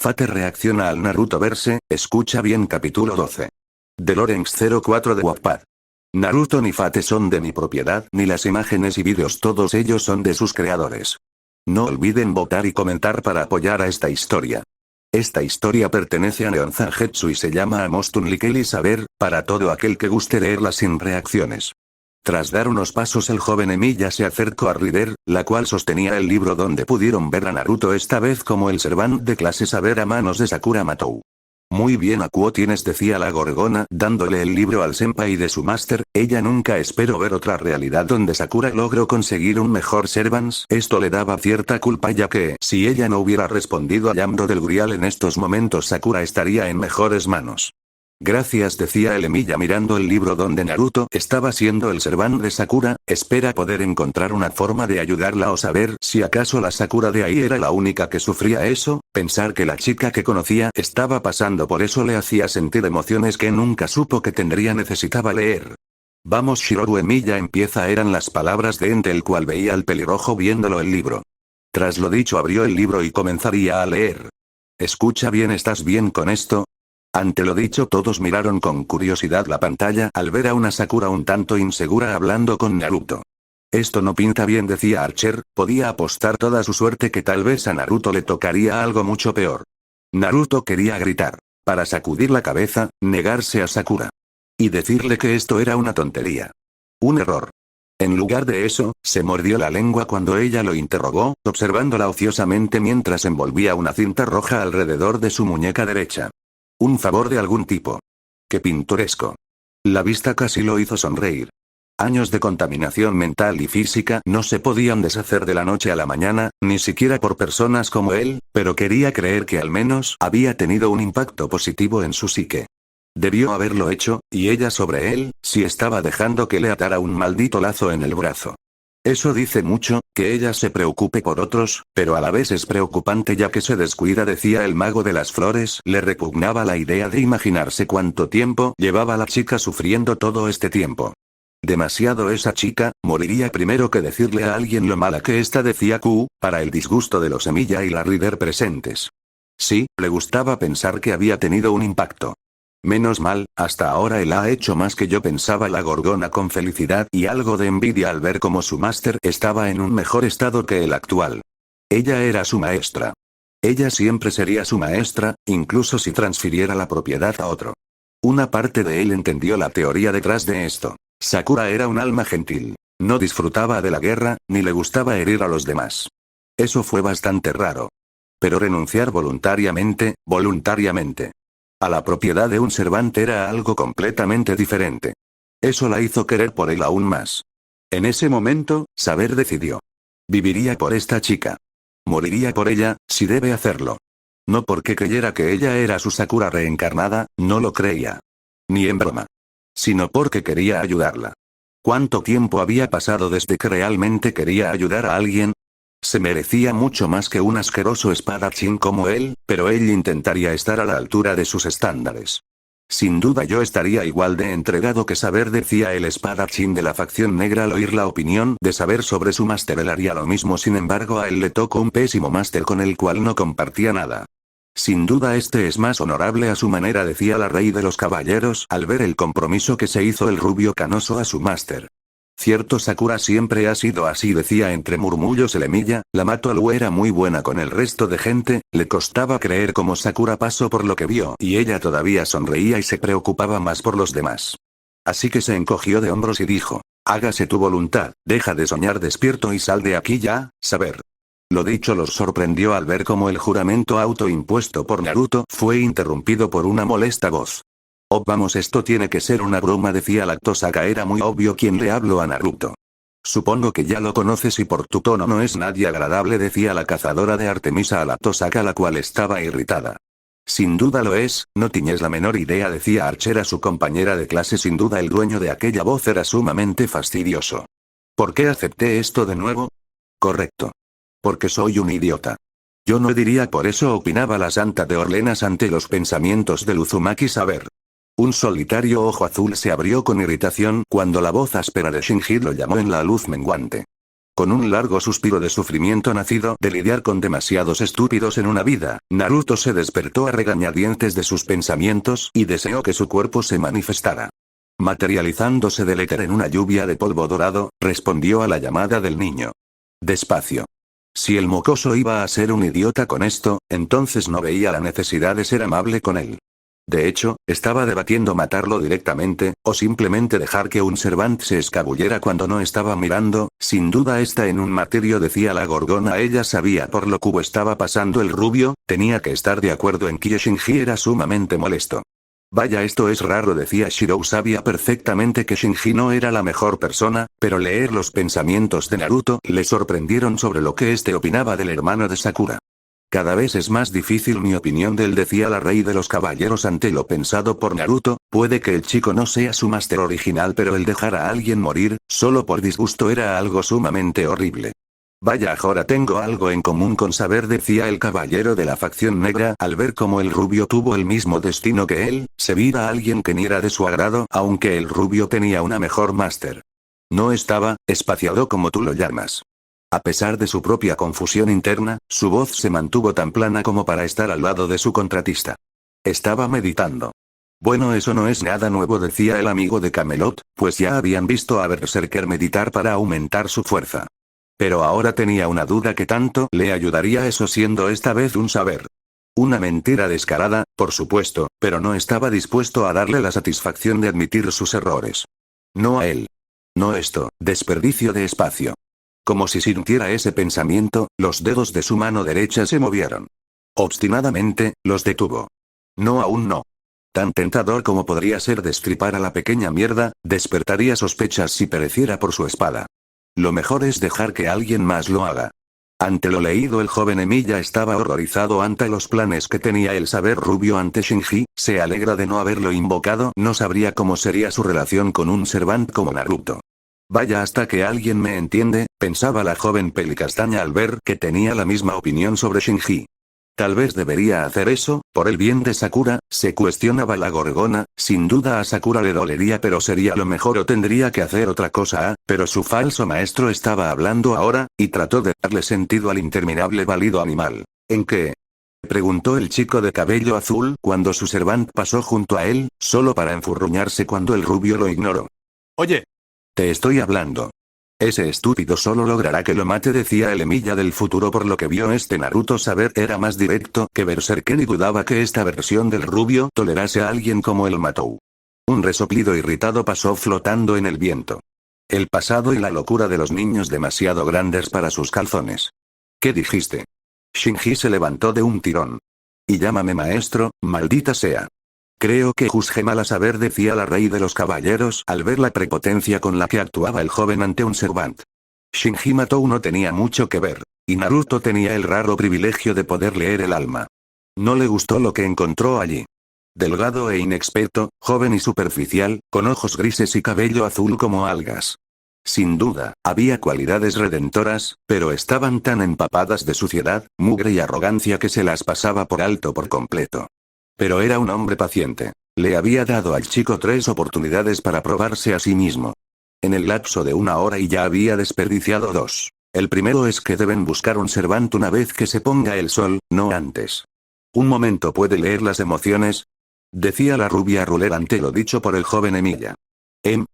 Fate reacciona al Naruto verse, escucha bien capítulo 12. De Lorenz 04 de Wattpad. Naruto ni Fate son de mi propiedad, ni las imágenes y vídeos todos ellos son de sus creadores. No olviden votar y comentar para apoyar a esta historia. Esta historia pertenece a Neon Zangetsu y se llama Amos Tunlikel y Saber, para todo aquel que guste leerla sin reacciones. Tras dar unos pasos el joven Emilia se acercó a Rider, la cual sostenía el libro donde pudieron ver a Naruto esta vez como el servant de clase Saber a manos de Sakura Matou. Muy bien Akuo tienes decía la Gorgona dándole el libro al senpai de su máster, ella nunca esperó ver otra realidad donde Sakura logró conseguir un mejor servants, esto le daba cierta culpa ya que si ella no hubiera respondido al llamado del Grial en estos momentos Sakura estaría en mejores manos. Gracias decía el Emilia mirando el libro donde Naruto estaba siendo el servant de Sakura, espera poder encontrar una forma de ayudarla o saber si acaso la Sakura de ahí era la única que sufría eso, pensar que la chica que conocía estaba pasando por eso le hacía sentir emociones que nunca supo que tendría necesitaba leer. Vamos Shirou Emilia empieza eran las palabras de ente el cual veía al pelirrojo viéndolo el libro. Tras lo dicho abrió el libro y comenzaría a leer. Escucha bien ¿estás bien con esto? Ante lo dicho todos miraron con curiosidad la pantalla al ver a una Sakura un tanto insegura hablando con Naruto. Esto no pinta bien decía Archer, podía apostar toda su suerte que tal vez a Naruto le tocaría algo mucho peor. Naruto quería gritar, para sacudir la cabeza, negarse a Sakura. Y decirle que esto era una tontería. Un error. En lugar de eso, se mordió la lengua cuando ella lo interrogó, observándola ociosamente mientras envolvía una cinta roja alrededor de su muñeca derecha. Un favor de algún tipo. Qué pintoresco. La vista casi lo hizo sonreír. Años de contaminación mental y física no se podían deshacer de la noche a la mañana, ni siquiera por personas como él, pero quería creer que al menos había tenido un impacto positivo en su psique. Debió haberlo hecho, y ella sobre él, si estaba dejando que le atara un maldito lazo en el brazo. Eso dice mucho, que ella se preocupe por otros, pero a la vez es preocupante ya que se descuida decía el mago de las flores, le repugnaba la idea de imaginarse cuánto tiempo llevaba la chica sufriendo todo este tiempo. Demasiado esa chica, moriría primero que decirle a alguien lo mala que esta decía Q, para el disgusto de los Emilia y la Rider presentes. Sí, le gustaba pensar que había tenido un impacto. Menos mal, hasta ahora él ha hecho más que yo pensaba la Gorgona con felicidad y algo de envidia al ver cómo su máster estaba en un mejor estado que el actual. Ella era su maestra. Ella siempre sería su maestra, incluso si transfiriera la propiedad a otro. Una parte de él entendió la teoría detrás de esto. Sakura era un alma gentil. No disfrutaba de la guerra, ni le gustaba herir a los demás. Eso fue bastante raro. Pero renunciar voluntariamente. A la propiedad de un servante era algo completamente diferente. Eso la hizo querer por él aún más. En ese momento, Saber decidió. Viviría por esta chica. Moriría por ella, si debe hacerlo. No porque creyera que ella era su Sakura reencarnada, no lo creía. Ni en broma. Sino porque quería ayudarla. ¿Cuánto tiempo había pasado desde que realmente quería ayudar a alguien? Se merecía mucho más que un asqueroso espadachín como él, pero él intentaría estar a la altura de sus estándares. Sin duda yo estaría igual de entregado que Saber decía el espadachín de la facción negra al oír la opinión de Saber sobre su máster él haría lo mismo sin embargo a él le tocó un pésimo máster con el cual no compartía nada. Sin duda este es más honorable a su manera decía la rey de los caballeros al ver el compromiso que se hizo el rubio canoso a su máster. Cierto Sakura siempre ha sido así decía entre murmullos el Emilia, la Matou era muy buena con el resto de gente, le costaba creer cómo Sakura pasó por lo que vio y ella todavía sonreía y se preocupaba más por los demás. Así que se encogió de hombros y dijo, hágase tu voluntad, deja de soñar despierto y sal de aquí ya, Saber. Lo dicho los sorprendió al ver cómo el juramento autoimpuesto por Naruto fue interrumpido por una molesta voz. Oh vamos esto tiene que ser una broma decía Lactosaka era muy obvio quién le habló a Naruto. Supongo que ya lo conoces y por tu tono no es nadie agradable decía la cazadora de Artemisa a Lactosaka la cual estaba irritada. Sin duda lo es, no tienes la menor idea decía Archer a su compañera de clase sin duda el dueño de aquella voz era sumamente fastidioso. ¿Por qué acepté esto de nuevo? Correcto. Porque soy un idiota. Yo no diría por eso opinaba la santa de Orlenas ante los pensamientos de Uzumaki Saber. Un solitario ojo azul se abrió con irritación cuando la voz áspera de Shinji lo llamó en la luz menguante. Con un largo suspiro de sufrimiento nacido de lidiar con demasiados estúpidos en una vida, Naruto se despertó a regañadientes de sus pensamientos y deseó que su cuerpo se manifestara. Materializándose del éter en una lluvia de polvo dorado, respondió a la llamada del niño. Despacio. Si el mocoso iba a ser un idiota con esto, entonces no veía la necesidad de ser amable con él. De hecho, estaba debatiendo matarlo directamente, o simplemente dejar que un servant se escabullera cuando no estaba mirando. Sin duda está en un martirio, decía la gorgona. Ella sabía por lo que estaba pasando el rubio, tenía que estar de acuerdo en que Shinji era sumamente molesto. Vaya, esto es raro, decía Shirou. Sabía perfectamente que Shinji no era la mejor persona, pero leer los pensamientos de Naruto le sorprendieron sobre lo que este opinaba del hermano de Sakura. Cada vez es más difícil mi opinión de él, decía la rey de los caballeros ante lo pensado por Naruto. Puede que el chico no sea su máster original, pero el dejar a alguien morir, solo por disgusto, era algo sumamente horrible. Vaya, ahora tengo algo en común con Saber, decía el caballero de la facción negra al ver cómo el rubio tuvo el mismo destino que él, servir a alguien que ni era de su agrado, aunque el rubio tenía una mejor máster. No estaba espaciado como tú lo llamas. A pesar de su propia confusión interna, su voz se mantuvo tan plana como para estar al lado de su contratista. Estaba meditando. Bueno, eso no es nada nuevo, decía el amigo de Camelot, pues ya habían visto a Berserker meditar para aumentar su fuerza. Pero ahora tenía una duda: ¿qué tanto le ayudaría eso siendo esta vez un saber? Una mentira descarada, por supuesto, pero no estaba dispuesto a darle la satisfacción de admitir sus errores. No a él. No esto, desperdicio de espacio. Como si sintiera ese pensamiento, los dedos de su mano derecha se movieron. Obstinadamente, los detuvo. No, aún no. Tan tentador como podría ser destripar a la pequeña mierda, despertaría sospechas si pereciera por su espada. Lo mejor es dejar que alguien más lo haga. Ante lo leído, el joven Emilia estaba horrorizado ante los planes que tenía el saber rubio ante Shinji. Se alegra de no haberlo invocado. No sabría cómo sería su relación con un servant como Naruto. Vaya, hasta que alguien me entiende, pensaba la joven pelicastaña al ver que tenía la misma opinión sobre Shinji. Tal vez debería hacer eso, por el bien de Sakura, se cuestionaba la gorgona. Sin duda a Sakura le dolería, pero sería lo mejor, o tendría que hacer otra cosa. Pero su falso maestro estaba hablando ahora, y trató de darle sentido al interminable válido animal. ¿En qué? Preguntó el chico de cabello azul cuando su servant pasó junto a él, solo para enfurruñarse cuando el rubio lo ignoró. Oye. Te estoy hablando. Ese estúpido solo logrará que lo mate, decía el Emilia del futuro, por lo que vio este Naruto saber era más directo que Berserker y dudaba que esta versión del rubio tolerase a alguien como el Matou. Un resoplido irritado pasó flotando en el viento. El pasado y la locura de los niños demasiado grandes para sus calzones. ¿Qué dijiste? Shinji se levantó de un tirón. Y llámame maestro, maldita sea. Creo que juzgué mal a Saber, decía la rey de los caballeros al ver la prepotencia con la que actuaba el joven ante un servant. Shinji Matou no tenía mucho que ver, y Naruto tenía el raro privilegio de poder leer el alma. No le gustó lo que encontró allí. Delgado e inexperto, joven y superficial, con ojos grises y cabello azul como algas. Sin duda, había cualidades redentoras, pero estaban tan empapadas de suciedad, mugre y arrogancia que se las pasaba por alto por completo. Pero era un hombre paciente. Le había dado al chico 3 oportunidades para probarse a sí mismo. En el lapso de 1 hora y ya había desperdiciado 2. El primero es que deben buscar un servant una vez que se ponga el sol, no antes. Un momento, ¿puede leer las emociones? Decía la rubia Ruler ante lo dicho por el joven Emilia.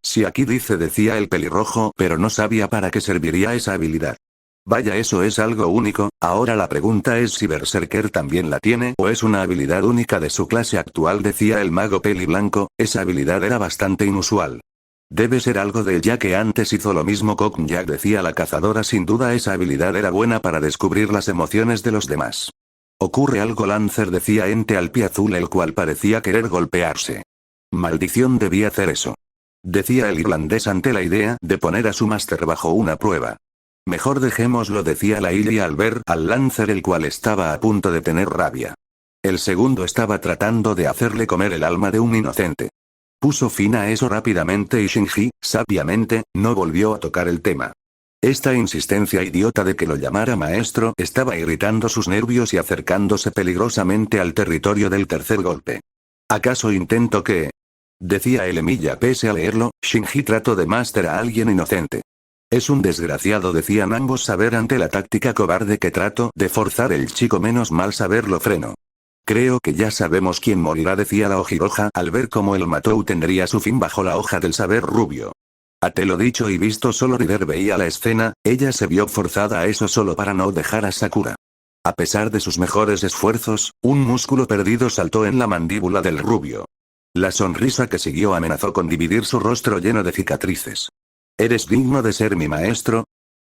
Si aquí dice, decía el pelirrojo, pero no sabía para qué serviría esa habilidad. Vaya, eso es algo único. Ahora la pregunta es si Berserker también la tiene o es una habilidad única de su clase actual, decía el mago peliblanco. Esa habilidad era bastante inusual. Debe ser algo de él, ya que antes hizo lo mismo con Jack, decía la cazadora. Sin duda esa habilidad era buena para descubrir las emociones de los demás. Ocurre algo, Lancer, decía ente al pie azul, el cual parecía querer golpearse. Maldición, debía hacer eso. Decía el irlandés ante la idea de poner a su máster bajo una prueba. Mejor dejémoslo, decía la Ilia al ver al Lancer, el cual estaba a punto de tener rabia. El segundo estaba tratando de hacerle comer el alma de un inocente. Puso fin a eso rápidamente y Shinji, sabiamente, no volvió a tocar el tema. Esta insistencia idiota de que lo llamara maestro estaba irritando sus nervios y acercándose peligrosamente al territorio del tercer golpe. ¿Acaso intento qué? Decía el Emilia pese a leerlo. Shinji trató de máster a alguien inocente. Es un desgraciado, decían ambos saber ante la táctica cobarde que trato de forzar el chico, menos mal saberlo freno. Creo que ya sabemos quién morirá, decía la Ojiroja al ver cómo el Matou tendría su fin bajo la hoja del saber rubio. Ante lo dicho y visto, solo River veía la escena, ella se vio forzada a eso solo para no dejar a Sakura. A pesar de sus mejores esfuerzos, un músculo perdido saltó en la mandíbula del rubio. La sonrisa que siguió amenazó con dividir su rostro lleno de cicatrices. ¿Eres digno de ser mi maestro?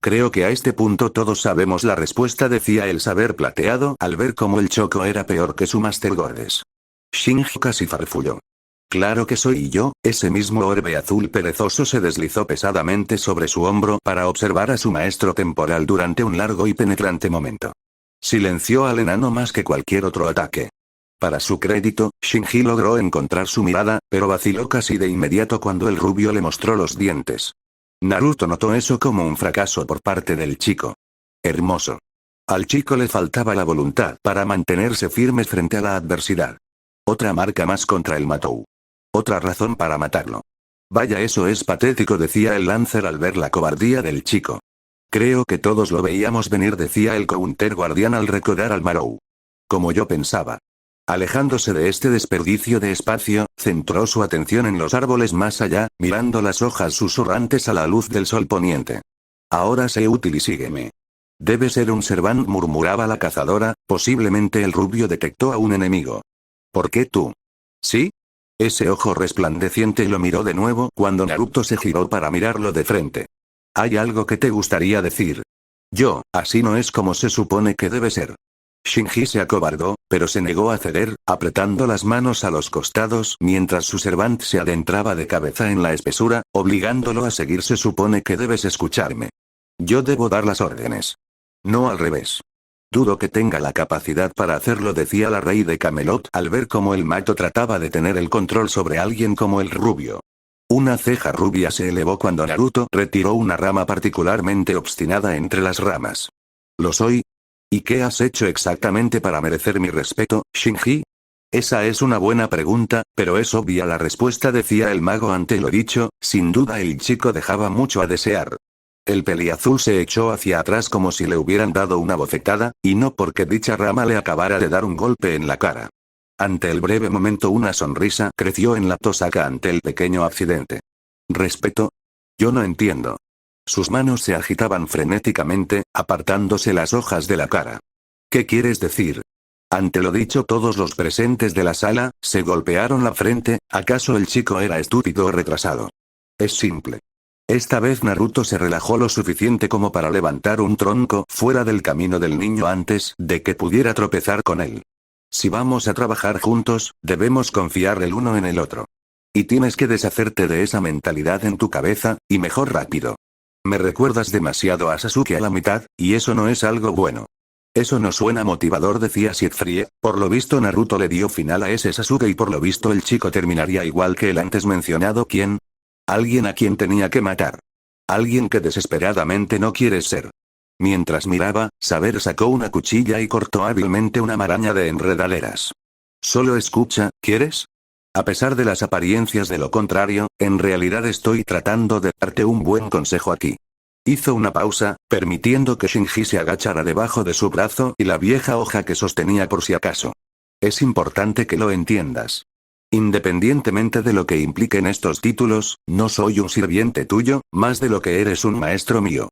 Creo que a este punto todos sabemos la respuesta, decía el saber plateado al ver cómo el Choco era peor que su Master Gordes. Shinji casi farfulló. Claro que soy yo. Ese mismo orbe azul perezoso se deslizó pesadamente sobre su hombro para observar a su maestro temporal durante un largo y penetrante momento. Silenció al enano más que cualquier otro ataque. Para su crédito, Shinji logró encontrar su mirada, pero vaciló casi de inmediato cuando el rubio le mostró los dientes. Naruto notó eso como un fracaso por parte del chico. Hermoso. Al chico le faltaba la voluntad para mantenerse firme frente a la adversidad. Otra marca más contra el Matou. Otra razón para matarlo. Vaya, eso es patético, decía el Lancer al ver la cobardía del chico. Creo que todos lo veíamos venir, decía el Counter Guardián al recordar al Marou. Como yo pensaba. Alejándose de este desperdicio de espacio, centró su atención en los árboles más allá, mirando las hojas susurrantes a la luz del sol poniente. Ahora sé útil y sígueme. Debe ser un Servant, murmuraba la cazadora, posiblemente el rubio detectó a un enemigo. ¿Por qué tú? ¿Sí? Ese ojo resplandeciente lo miró de nuevo cuando Naruto se giró para mirarlo de frente. ¿Hay algo que te gustaría decir? Yo, así no es como se supone que debe ser. Shinji se acobardó, pero se negó a ceder, apretando las manos a los costados mientras su Servant se adentraba de cabeza en la espesura, obligándolo a seguir. Se supone que debes escucharme. Yo debo dar las órdenes. No al revés. Dudo que tenga la capacidad para hacerlo, decía la rey de Camelot al ver cómo el macho trataba de tener el control sobre alguien como el rubio. Una ceja rubia se elevó cuando Naruto retiró una rama particularmente obstinada entre las ramas. ¿Lo soy? ¿Y qué has hecho exactamente para merecer mi respeto, Shinji? Esa es una buena pregunta, pero es obvia la respuesta, decía el mago ante lo dicho. Sin duda el chico dejaba mucho a desear. El peliazul se echó hacia atrás como si le hubieran dado una bofetada, y no porque dicha rama le acabara de dar un golpe en la cara. Ante el breve momento una sonrisa creció en la Tosaka ante el pequeño accidente. ¿Respeto? Yo no entiendo. Sus manos se agitaban frenéticamente, apartándose las hojas de la cara. ¿Qué quieres decir? Ante lo dicho todos los presentes de la sala se golpearon la frente. ¿Acaso el chico era estúpido o retrasado? Es simple. Esta vez Naruto se relajó lo suficiente como para levantar un tronco fuera del camino del niño antes de que pudiera tropezar con él. Si vamos a trabajar juntos, debemos confiar el uno en el otro. Y tienes que deshacerte de esa mentalidad en tu cabeza, y mejor rápido. Me recuerdas demasiado a Sasuke a la mitad, y eso no es algo bueno. Eso no suena motivador, decía Siegfried. Por lo visto Naruto le dio final a ese Sasuke y por lo visto el chico terminaría igual que el antes mencionado. ¿Quién? Alguien a quien tenía que matar. Alguien que desesperadamente no quiere ser. Mientras miraba, Saber sacó una cuchilla y cortó hábilmente una maraña de enredaderas. Solo escucha, ¿quieres? A pesar de las apariencias de lo contrario, en realidad estoy tratando de darte un buen consejo aquí. Hizo una pausa, permitiendo que Shinji se agachara debajo de su brazo y la vieja hoja que sostenía por si acaso. Es importante que lo entiendas. Independientemente de lo que impliquen estos títulos, no soy un sirviente tuyo, más de lo que eres un maestro mío.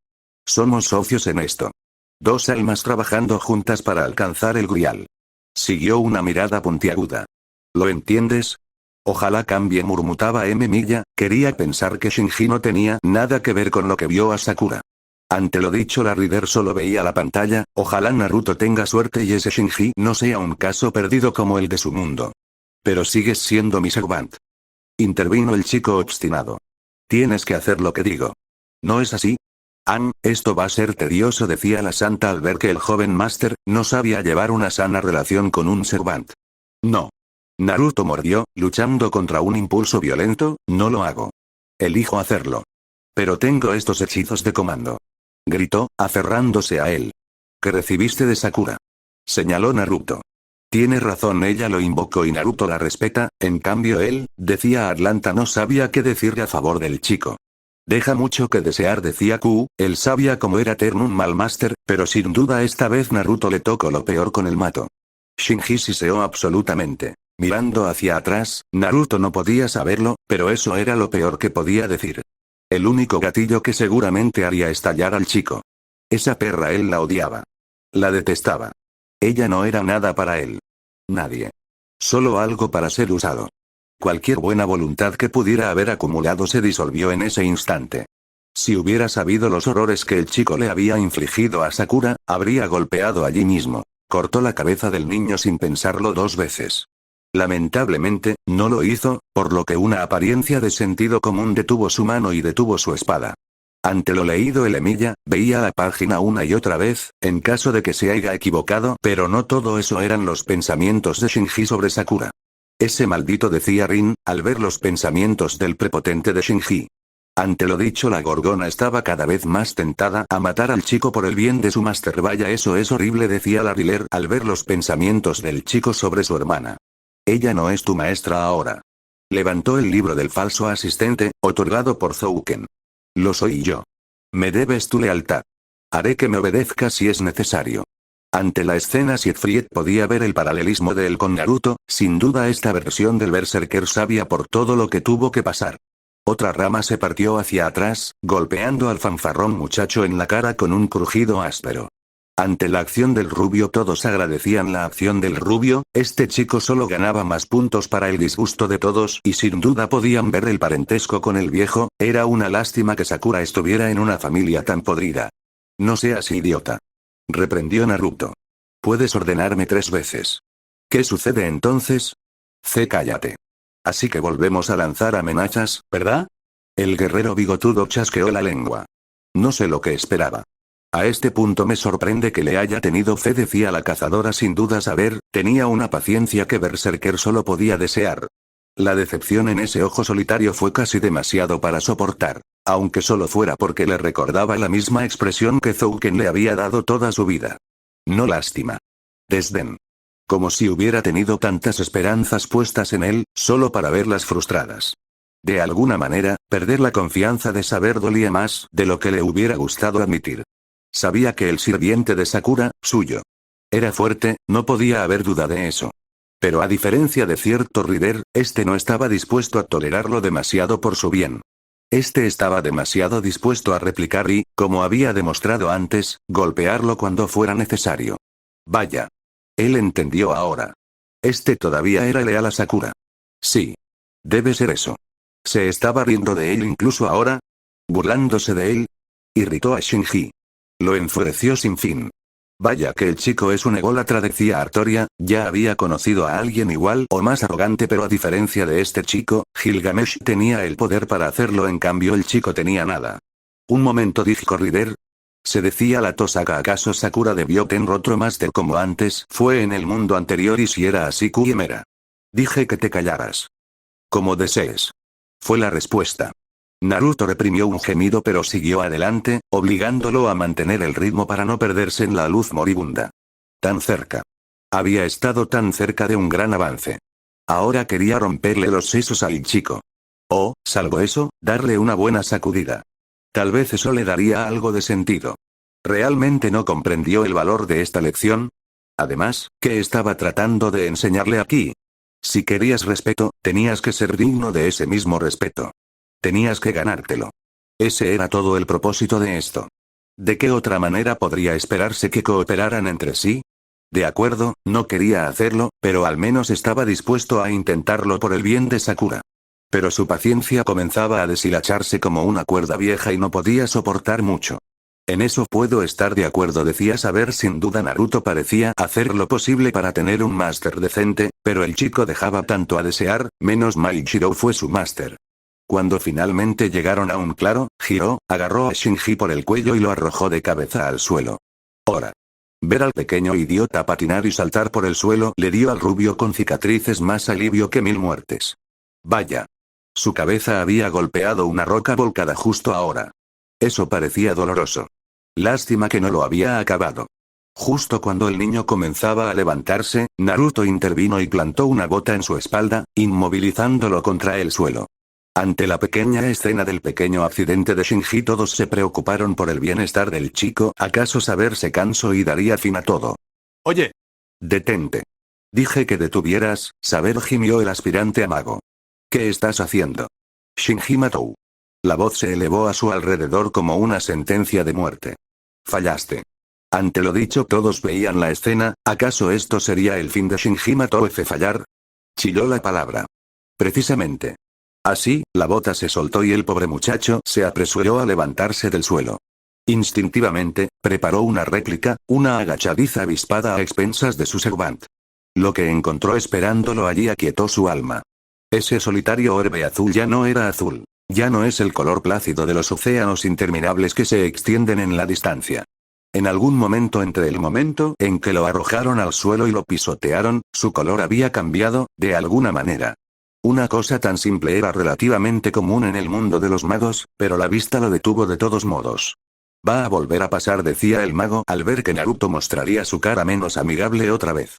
Somos socios en esto. Dos almas trabajando juntas para alcanzar el Grial. Siguió una mirada puntiaguda. ¿Lo entiendes? Ojalá cambie, murmuraba Milla, quería pensar que Shinji no tenía nada que ver con lo que vio a Sakura. Ante lo dicho la Rider solo veía la pantalla. Ojalá Naruto tenga suerte y ese Shinji no sea un caso perdido como el de su mundo. Pero sigues siendo mi servant. Intervino el chico obstinado. Tienes que hacer lo que digo. ¿No es así? Esto va a ser tedioso, decía la santa al ver que el joven máster no sabía llevar una sana relación con un servant. No. Naruto mordió, luchando contra un impulso violento. No lo hago. Elijo hacerlo. Pero tengo estos hechizos de comando. Gritó, aferrándose a él. ¿Qué recibiste de Sakura? Señaló Naruto. Tiene razón, ella lo invocó y Naruto la respeta. En cambio él, decía Atlanta, no sabía qué decirle a favor del chico. Deja mucho que desear, decía Q, él sabía cómo era tener un mal máster, pero sin duda esta vez Naruto le tocó lo peor con el mato. Shinji siseó absolutamente. Mirando hacia atrás, Naruto no podía saberlo, pero eso era lo peor que podía decir. El único gatillo que seguramente haría estallar al chico. Esa perra él la odiaba. La detestaba. Ella no era nada para él. Nadie. Solo algo para ser usado. Cualquier buena voluntad que pudiera haber acumulado se disolvió en ese instante. Si hubiera sabido los horrores que el chico le había infligido a Sakura, habría golpeado allí mismo. Cortó la cabeza del niño sin pensarlo 2 veces. Lamentablemente, no lo hizo, por lo que una apariencia de sentido común detuvo su mano y detuvo su espada. Ante lo leído el Emilia, veía la página una y otra vez, en caso de que se haya equivocado, pero no todo eso eran los pensamientos de Shinji sobre Sakura. Ese maldito, decía Rin, al ver los pensamientos del prepotente de Shinji. Ante lo dicho, la Gorgona estaba cada vez más tentada a matar al chico por el bien de su máster. Vaya, eso es horrible, decía la Riler al ver los pensamientos del chico sobre su hermana. Ella no es tu maestra ahora. Levantó el libro del falso asistente, otorgado por Zouken. Lo soy yo. Me debes tu lealtad. Haré que me obedezca si es necesario. Ante la escena, Siegfried podía ver el paralelismo de él con Naruto, sin duda esta versión del Berserker sabia por todo lo que tuvo que pasar. Otra rama se partió hacia atrás, golpeando al fanfarrón muchacho en la cara con un crujido áspero. Ante la acción del rubio todos agradecían la acción del rubio, este chico solo ganaba más puntos para el disgusto de todos y sin duda podían ver el parentesco con el viejo, era una lástima que Sakura estuviera en una familia tan podrida. No seas idiota. Reprendió Naruto. Puedes ordenarme 3 veces. ¿Qué sucede entonces? Cállate. Así que volvemos a lanzar amenazas, ¿verdad? El guerrero bigotudo chasqueó la lengua. No sé lo que esperaba. A este punto me sorprende que le haya tenido fe, decía la cazadora sin duda saber, tenía una paciencia que Berserker solo podía desear. La decepción en ese ojo solitario fue casi demasiado para soportar, aunque solo fuera porque le recordaba la misma expresión que Zouken le había dado toda su vida. No lástima. Desdén. Como si hubiera tenido tantas esperanzas puestas en él, solo para verlas frustradas. De alguna manera, perder la confianza de saber dolía más de lo que le hubiera gustado admitir. Sabía que el sirviente de Sakura, suyo. Era fuerte, no podía haber duda de eso. Pero a diferencia de cierto Rider, este no estaba dispuesto a tolerarlo demasiado por su bien. Este estaba demasiado dispuesto a replicar y, como había demostrado antes, golpearlo cuando fuera necesario. Vaya. Él entendió ahora. Este todavía era leal a Sakura. Sí. Debe ser eso. ¿Se estaba riendo de él incluso ahora? ¿Burlándose de él? Irritó a Shinji. Lo enfureció sin fin. Vaya que el chico es un ególatra, decía Artoria, ya había conocido a alguien igual o más arrogante, pero a diferencia de este chico, Gilgamesh tenía el poder para hacerlo, en cambio el chico tenía nada. Un momento, dijo Rider. Se decía la Tosaka, ¿acaso Sakura debió tener otro máster como antes fue en el mundo anterior? Y si era así, Kuimera. Dije que te callaras. Como desees. Fue la respuesta. Naruto reprimió un gemido pero siguió adelante, obligándolo a mantener el ritmo para no perderse en la luz moribunda. Tan cerca. Había estado tan cerca de un gran avance. Ahora quería romperle los sesos al chico. O, salvo eso, darle una buena sacudida. Tal vez eso le daría algo de sentido. ¿Realmente no comprendió el valor de esta lección? Además, ¿qué estaba tratando de enseñarle aquí? Si querías respeto, tenías que ser digno de ese mismo respeto. Tenías que ganártelo. Ese era todo el propósito de esto. ¿De qué otra manera podría esperarse que cooperaran entre sí? De acuerdo, no quería hacerlo, pero al menos estaba dispuesto a intentarlo por el bien de Sakura. Pero su paciencia comenzaba a deshilacharse como una cuerda vieja y no podía soportar mucho. En eso puedo estar de acuerdo, decía saber sin duda. Naruto parecía hacer lo posible para tener un máster decente, pero el chico dejaba tanto a desear, menos mal Shirou fue su máster. Cuando finalmente llegaron a un claro, giró, agarró a Shinji por el cuello y lo arrojó de cabeza al suelo. Ahora. Ver al pequeño idiota patinar y saltar por el suelo le dio al rubio con cicatrices más alivio que 1000 muertes. Vaya. Su cabeza había golpeado una roca volcada justo ahora. Eso parecía doloroso. Lástima que no lo había acabado. Justo cuando el niño comenzaba a levantarse, Naruto intervino y plantó una bota en su espalda, inmovilizándolo contra el suelo. Ante la pequeña escena del pequeño accidente de Shinji todos se preocuparon por el bienestar del chico, ¿acaso saberse canso y daría fin a todo? Oye, Detente. Dije que detuvieras, saber gimió el aspirante a mago. ¿Qué estás haciendo? Shinji Matou. La voz se elevó a su alrededor como una sentencia de muerte. Fallaste. Ante lo dicho todos veían la escena, ¿acaso esto sería el fin de Shinji Matou fallar? Chilló la palabra. Precisamente. Así, la bota se soltó y el pobre muchacho se apresuró a levantarse del suelo. Instintivamente, preparó una réplica, una agachadiza avispada a expensas de su servant. Lo que encontró esperándolo allí aquietó su alma. Ese solitario orbe azul ya no era azul. Ya no es el color plácido de los océanos interminables que se extienden en la distancia. En algún momento entre el momento en que lo arrojaron al suelo y lo pisotearon, su color había cambiado, de alguna manera. Una cosa tan simple era relativamente común en el mundo de los magos, pero la vista lo detuvo de todos modos. Va a volver a pasar, decía el mago al ver que Naruto mostraría su cara menos amigable otra vez.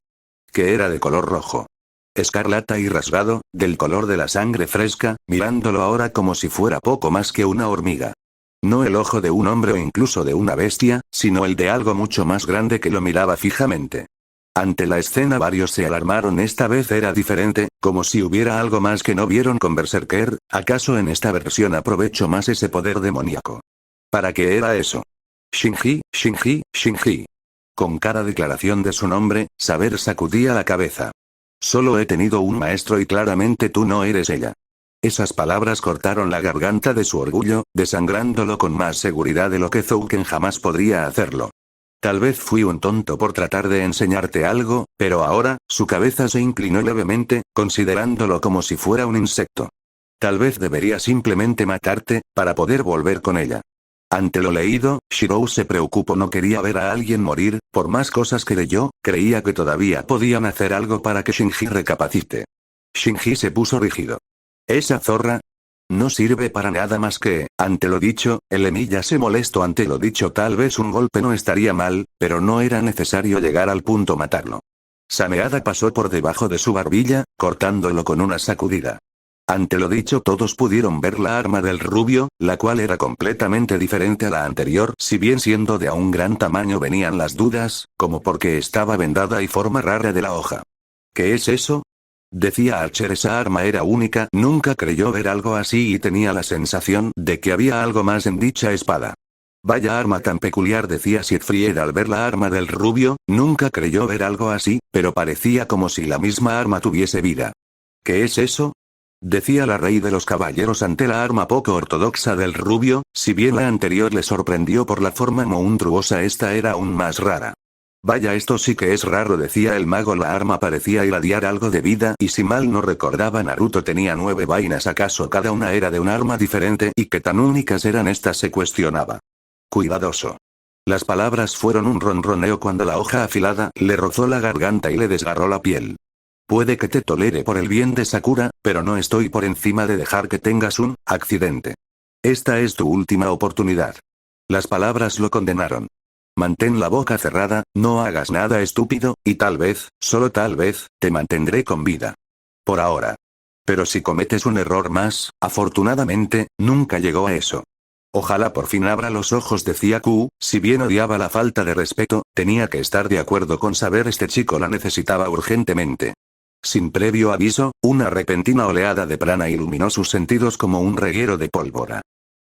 Que era de color rojo. Escarlata y rasgado, del color de la sangre fresca, mirándolo ahora como si fuera poco más que una hormiga. No el ojo de un hombre o incluso de una bestia, sino el de algo mucho más grande que lo miraba fijamente. Ante la escena varios se alarmaron, esta vez era diferente, como si hubiera algo más que no vieron con Berserker, ¿acaso en esta versión aprovecho más ese poder demoníaco? ¿Para qué era eso? Shinji, Shinji, Shinji. Con cada declaración de su nombre, Saber sacudía la cabeza. Solo he tenido un maestro y claramente tú no eres ella. Esas palabras cortaron la garganta de su orgullo, desangrándolo con más seguridad de lo que Zouken jamás podría hacerlo. Tal vez fui un tonto por tratar de enseñarte algo, pero ahora, su cabeza se inclinó levemente, considerándolo como si fuera un insecto. Tal vez debería simplemente matarte, para poder volver con ella. Ante lo leído, Shirou se preocupó, no quería ver a alguien morir, por más cosas que leyó, creía que todavía podían hacer algo para que Shinji recapacite. Shinji se puso rígido. ¿Esa zorra? No sirve para nada más que, ante lo dicho, el Emi se molestó ante lo dicho, tal vez un golpe no estaría mal, pero no era necesario llegar al punto matarlo. Sameada pasó por debajo de su barbilla, cortándolo con una sacudida. Ante lo dicho todos pudieron ver la arma del rubio, la cual era completamente diferente a la anterior, si bien siendo de a un gran tamaño venían las dudas, como porque estaba vendada y forma rara de la hoja. ¿Qué es eso? Decía Archer, esa arma era única, nunca creyó ver algo así y tenía la sensación de que había algo más en dicha espada. Vaya arma tan peculiar, decía Siegfried al ver la arma del rubio, nunca creyó ver algo así, pero parecía como si la misma arma tuviese vida. ¿Qué es eso? Decía la rey de los caballeros ante la arma poco ortodoxa del rubio, si bien la anterior le sorprendió por la forma monstruosa, esta era aún más rara. Vaya, esto sí que es raro, decía el mago, la arma parecía irradiar algo de vida y si mal no recordaba Naruto tenía 9 vainas, ¿acaso cada una era de un arma diferente? ¿Y qué tan únicas eran estas?, se cuestionaba. Cuidadoso. Las palabras fueron un ronroneo cuando la hoja afilada le rozó la garganta y le desgarró la piel. Puede que te tolere por el bien de Sakura, pero no estoy por encima de dejar que tengas un accidente. Esta es tu última oportunidad. Las palabras lo condenaron. Mantén la boca cerrada, no hagas nada estúpido, y tal vez, solo tal vez, te mantendré con vida. Por ahora. Pero si cometes un error más, afortunadamente, nunca llegó a eso. Ojalá por fin abra los ojos, decía Q, si bien odiaba la falta de respeto, tenía que estar de acuerdo con Saber, este chico la necesitaba urgentemente. Sin previo aviso, una repentina oleada de prana iluminó sus sentidos como un reguero de pólvora.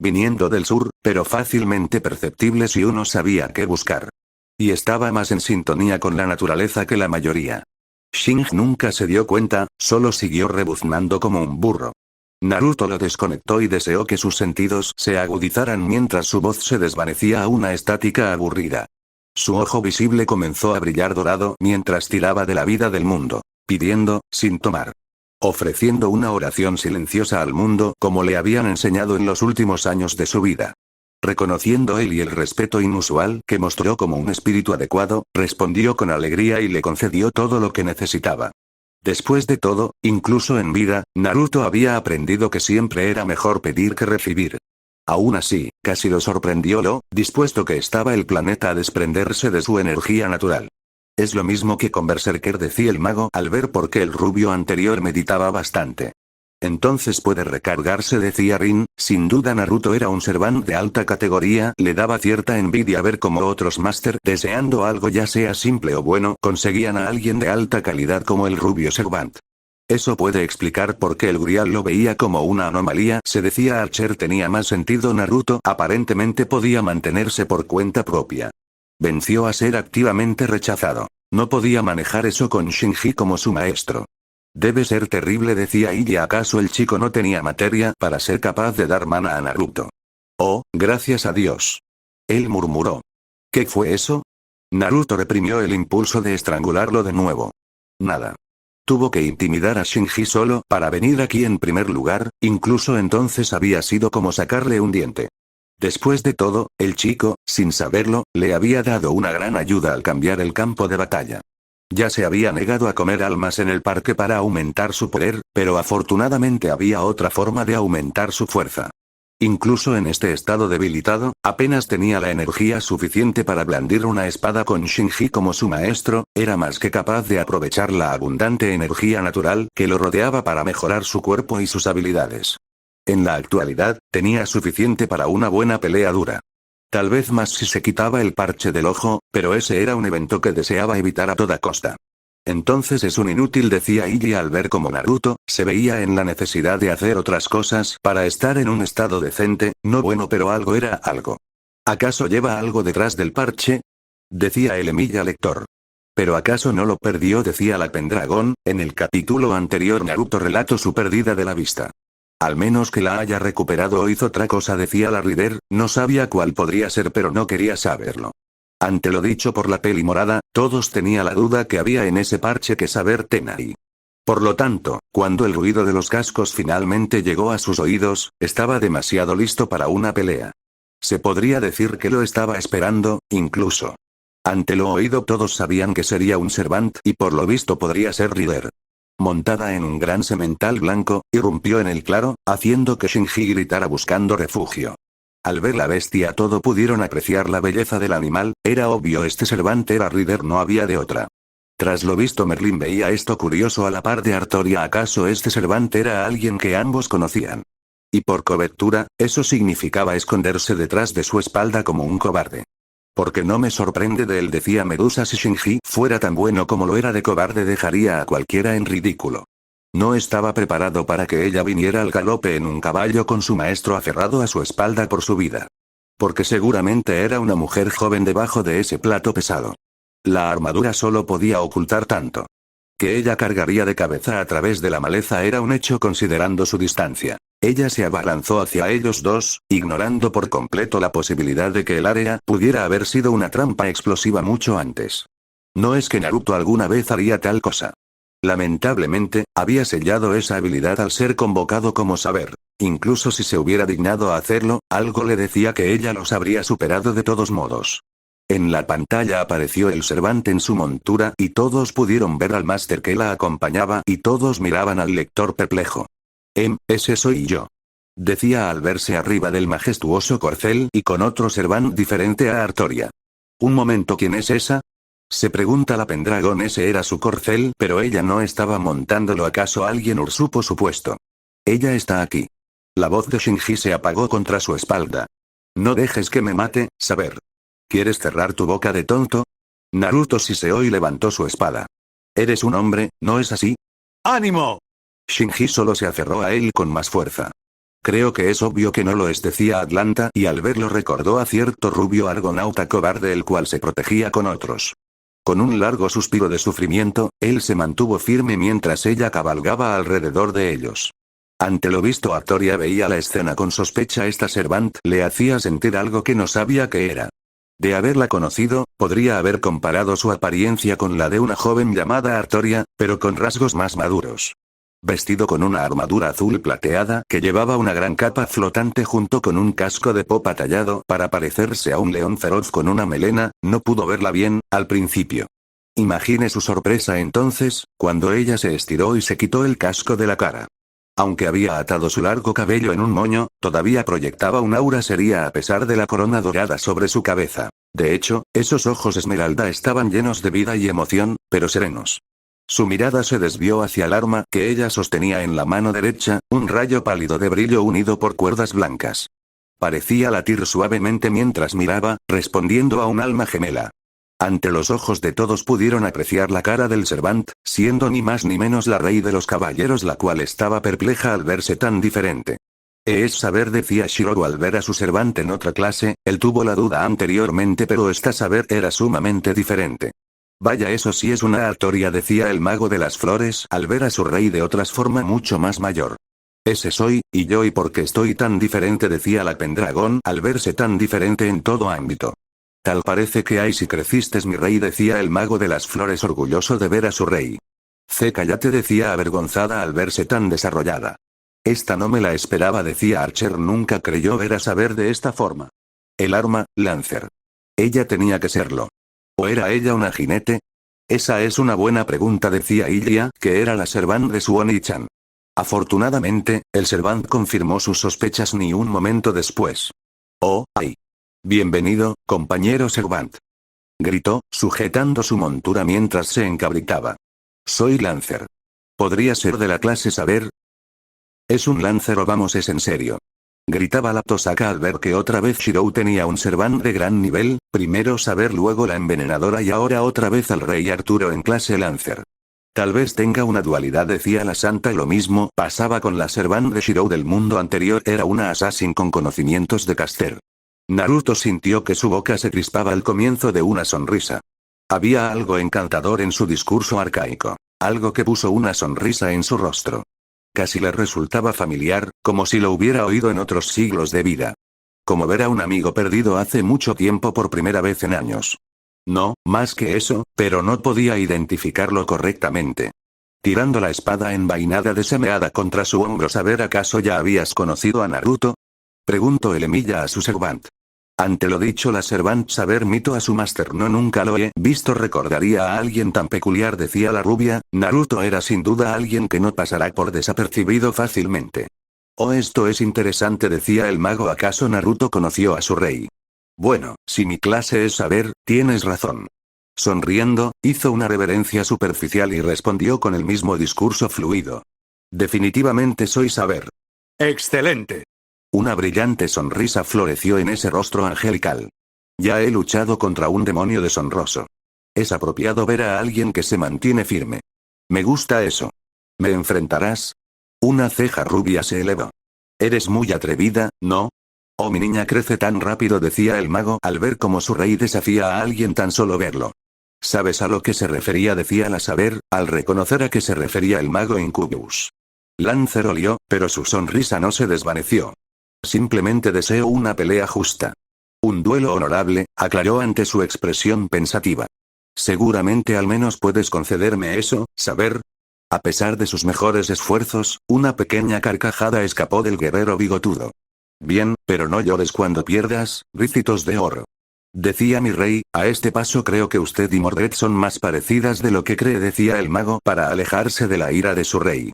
Viniendo del sur, pero fácilmente perceptible si uno sabía qué buscar. Y estaba más en sintonía con la naturaleza que la mayoría. Shinji nunca se dio cuenta, solo siguió rebuznando como un burro. Naruto lo desconectó y deseó que sus sentidos se agudizaran mientras su voz se desvanecía a una estática aburrida. Su ojo visible comenzó a brillar dorado mientras tiraba de la vida del mundo, pidiendo, sin tomar. Ofreciendo una oración silenciosa al mundo como le habían enseñado en los últimos años de su vida. Reconociendo él y el respeto inusual que mostró como un espíritu adecuado, respondió con alegría y le concedió todo lo que necesitaba. Después de todo, incluso en vida, Naruto había aprendido que siempre era mejor pedir que recibir. Aún así, casi lo sorprendió lo dispuesto que estaba el planeta a desprenderse de su energía natural. Es lo mismo que con Berserker, decía el mago al ver por qué el rubio anterior meditaba bastante. Entonces puede recargarse, decía Rin. Sin duda Naruto era un Servant de alta categoría, le daba cierta envidia ver cómo otros Master, deseando algo ya sea simple o bueno, conseguían a alguien de alta calidad como el rubio Servant. Eso puede explicar por qué el Grial lo veía como una anomalía, se decía Archer tenía más sentido. Naruto aparentemente podía mantenerse por cuenta propia. Venció a ser activamente rechazado. No podía manejar eso con Shinji como su maestro. Debe ser terrible, decía Illa. ¿Acaso el chico no tenía materia para ser capaz de dar mana a Naruto? Oh, gracias a Dios. Él murmuró. ¿Qué fue eso? Naruto reprimió el impulso de estrangularlo de nuevo. Nada. Tuvo que intimidar a Shinji solo para venir aquí en primer lugar, incluso entonces había sido como sacarle un diente. Después de todo, el chico, sin saberlo, le había dado una gran ayuda al cambiar el campo de batalla. Ya se había negado a comer almas en el parque para aumentar su poder, pero afortunadamente había otra forma de aumentar su fuerza. Incluso en este estado debilitado, apenas tenía la energía suficiente para blandir una espada con Shinji como su maestro, era más que capaz de aprovechar la abundante energía natural que lo rodeaba para mejorar su cuerpo y sus habilidades. En la actualidad, tenía suficiente para una buena pelea dura. Tal vez más si se quitaba el parche del ojo, pero ese era un evento que deseaba evitar a toda costa. Entonces es un inútil, decía Illa al ver cómo Naruto se veía en la necesidad de hacer otras cosas para estar en un estado decente, no bueno pero algo era algo. ¿Acaso lleva algo detrás del parche? Decía el Emilia lector. ¿Pero acaso no lo perdió? Decía la Pendragon. En el capítulo anterior Naruto relató su pérdida de la vista. Al menos que la haya recuperado o hizo otra cosa, decía la Rider. No sabía cuál podría ser pero no quería saberlo. Ante lo dicho por la peli morada, todos tenía la duda que había en ese parche que saber Tenai. Por lo tanto, cuando el ruido de los cascos finalmente llegó a sus oídos, estaba demasiado listo para una pelea. Se podría decir que lo estaba esperando, incluso. Ante lo oído todos sabían que sería un Servant y por lo visto podría ser Rider. Montada en un gran semental blanco, irrumpió en el claro, haciendo que Shinji gritara buscando refugio. Al ver la bestia todos pudieron apreciar la belleza del animal, era obvio este Servant era Rider, no había de otra. Tras lo visto Merlin veía esto curioso a la par de Artoria. ¿Acaso este Servant era alguien que ambos conocían? Y por cobertura, eso significaba esconderse detrás de su espalda como un cobarde. Porque no me sorprende de él, decía Medusa. Si Shinji fuera tan bueno como lo era de cobarde dejaría a cualquiera en ridículo. No estaba preparado para que ella viniera al galope en un caballo con su maestro aferrado a su espalda por su vida. Porque seguramente era una mujer joven debajo de ese plato pesado. La armadura solo podía ocultar tanto. Que ella cargaría de cabeza a través de la maleza era un hecho considerando su distancia. Ella se abalanzó hacia ellos dos, ignorando por completo la posibilidad de que el área pudiera haber sido una trampa explosiva mucho antes. No es que Naruto alguna vez haría tal cosa. Lamentablemente, había sellado esa habilidad al ser convocado como saber. Incluso si se hubiera dignado a hacerlo, algo le decía que ella los habría superado de todos modos. En la pantalla apareció el Servant en su montura y todos pudieron ver al máster que la acompañaba y todos miraban al lector perplejo. Ese soy yo. Decía al verse arriba del majestuoso corcel y con otro Servant diferente a Artoria. Un momento, ¿quién es esa? Se pregunta la Pendragon. Ese era su corcel, pero ella no estaba montándolo. ¿Acaso alguien usurpó su puesto? Ella está aquí. La voz de Shinji se apagó contra su espalda. No dejes que me mate, saber. ¿Quieres cerrar tu boca de tonto? Naruto siseó y levantó su espada. Eres un hombre, ¿no es así? ¡Ánimo! Shinji solo se aferró a él con más fuerza. Creo que es obvio que no lo es, decía Atlanta, y al verlo recordó a cierto rubio argonauta cobarde el cual se protegía con otros. Con un largo suspiro de sufrimiento, él se mantuvo firme mientras ella cabalgaba alrededor de ellos. Ante lo visto Artoria veía la escena con sospecha. Esta Servant le hacía sentir algo que no sabía qué era. De haberla conocido, podría haber comparado su apariencia con la de una joven llamada Artoria, pero con rasgos más maduros. Vestido con una armadura azul plateada que llevaba una gran capa flotante junto con un casco de popa tallado para parecerse a un león feroz con una melena, no pudo verla bien, al principio. Imagine su sorpresa entonces, cuando ella se estiró y se quitó el casco de la cara. Aunque había atado su largo cabello en un moño, todavía proyectaba un aura seria a pesar de la corona dorada sobre su cabeza. De hecho, esos ojos esmeralda estaban llenos de vida y emoción, pero serenos. Su mirada se desvió hacia el arma que ella sostenía en la mano derecha, un rayo pálido de brillo unido por cuerdas blancas. Parecía latir suavemente mientras miraba, respondiendo a un alma gemela. Ante los ojos de todos pudieron apreciar la cara del Servant, siendo ni más ni menos la rey de los caballeros, la cual estaba perpleja al verse tan diferente. Es saber, decía Shirou al ver a su Servant en otra clase, él tuvo la duda anteriormente, pero esta saber era sumamente diferente. Vaya, eso sí es una historia, decía el mago de las flores al ver a su rey de otra forma mucho más mayor. Ese soy, y yo, y por qué estoy tan diferente, decía la Pendragón al verse tan diferente en todo ámbito. Tal parece que hay si creciste, mi rey, decía el mago de las flores orgulloso de ver a su rey. Cállate, decía avergonzada al verse tan desarrollada. Esta no me la esperaba, decía Archer, nunca creyó ver a saber de esta forma. El arma, Lancer. Ella tenía que serlo. ¿O era ella una jinete? Esa es una buena pregunta, decía Ilya, que era la Servant de Suoni-chan. Afortunadamente, el Servant confirmó sus sospechas ni un momento después. ¡Oh, ay! Bienvenido, compañero Servant. Gritó, sujetando su montura mientras se encabritaba. Soy Lancer. ¿Podría ser de la clase saber? ¿Es un Lancer o vamos, es en serio? Gritaba la Tosaka al ver que otra vez Shirou tenía un Servant de gran nivel, primero saber, luego la envenenadora y ahora otra vez al rey Arturo en clase Lancer. Tal vez tenga una dualidad, decía la santa, y lo mismo pasaba con la Servant de Shirou del mundo anterior, era una assassin con conocimientos de caster. Naruto sintió que su boca se crispaba al comienzo de una sonrisa. Había algo encantador en su discurso arcaico, algo que puso una sonrisa en su rostro. Casi le resultaba familiar, como si lo hubiera oído en otros siglos de vida. Como ver a un amigo perdido hace mucho tiempo por primera vez en años. No, más que eso, pero no podía identificarlo correctamente. Tirando la espada envainada desemeada contra su hombro, ¿saber acaso ya habías conocido a Naruto? Preguntó el Emilia a su Servant. Ante lo dicho, la Servant saber mito a su máster, no, nunca lo he visto, recordaría a alguien tan peculiar, decía la rubia. Naruto era sin duda alguien que no pasará por desapercibido fácilmente. Oh, esto es interesante, decía el mago, ¿acaso Naruto conoció a su rey? Bueno, si mi clase es saber, tienes razón. Sonriendo, hizo una reverencia superficial y respondió con el mismo discurso fluido. Definitivamente soy saber. ¡Excelente! Una brillante sonrisa floreció en ese rostro angelical. Ya he luchado contra un demonio deshonroso. Es apropiado ver a alguien que se mantiene firme. Me gusta eso. ¿Me enfrentarás? Una ceja rubia se elevó. Eres muy atrevida, ¿no? Oh, mi niña crece tan rápido, decía el mago al ver cómo su rey desafía a alguien tan solo verlo. ¿Sabes a lo que se refería?, decía la saber, al reconocer a qué se refería el mago Incubus. Lancer olió, pero su sonrisa no se desvaneció. Simplemente deseo una pelea justa. Un duelo honorable, aclaró ante su expresión pensativa. Seguramente al menos puedes concederme eso, saber. A pesar de sus mejores esfuerzos, una pequeña carcajada escapó del guerrero bigotudo. Bien, pero no llores cuando pierdas, Ricitos de oro. Decía mi rey, a este paso creo que usted y Mordred son más parecidas de lo que cree, decía el mago para alejarse de la ira de su rey.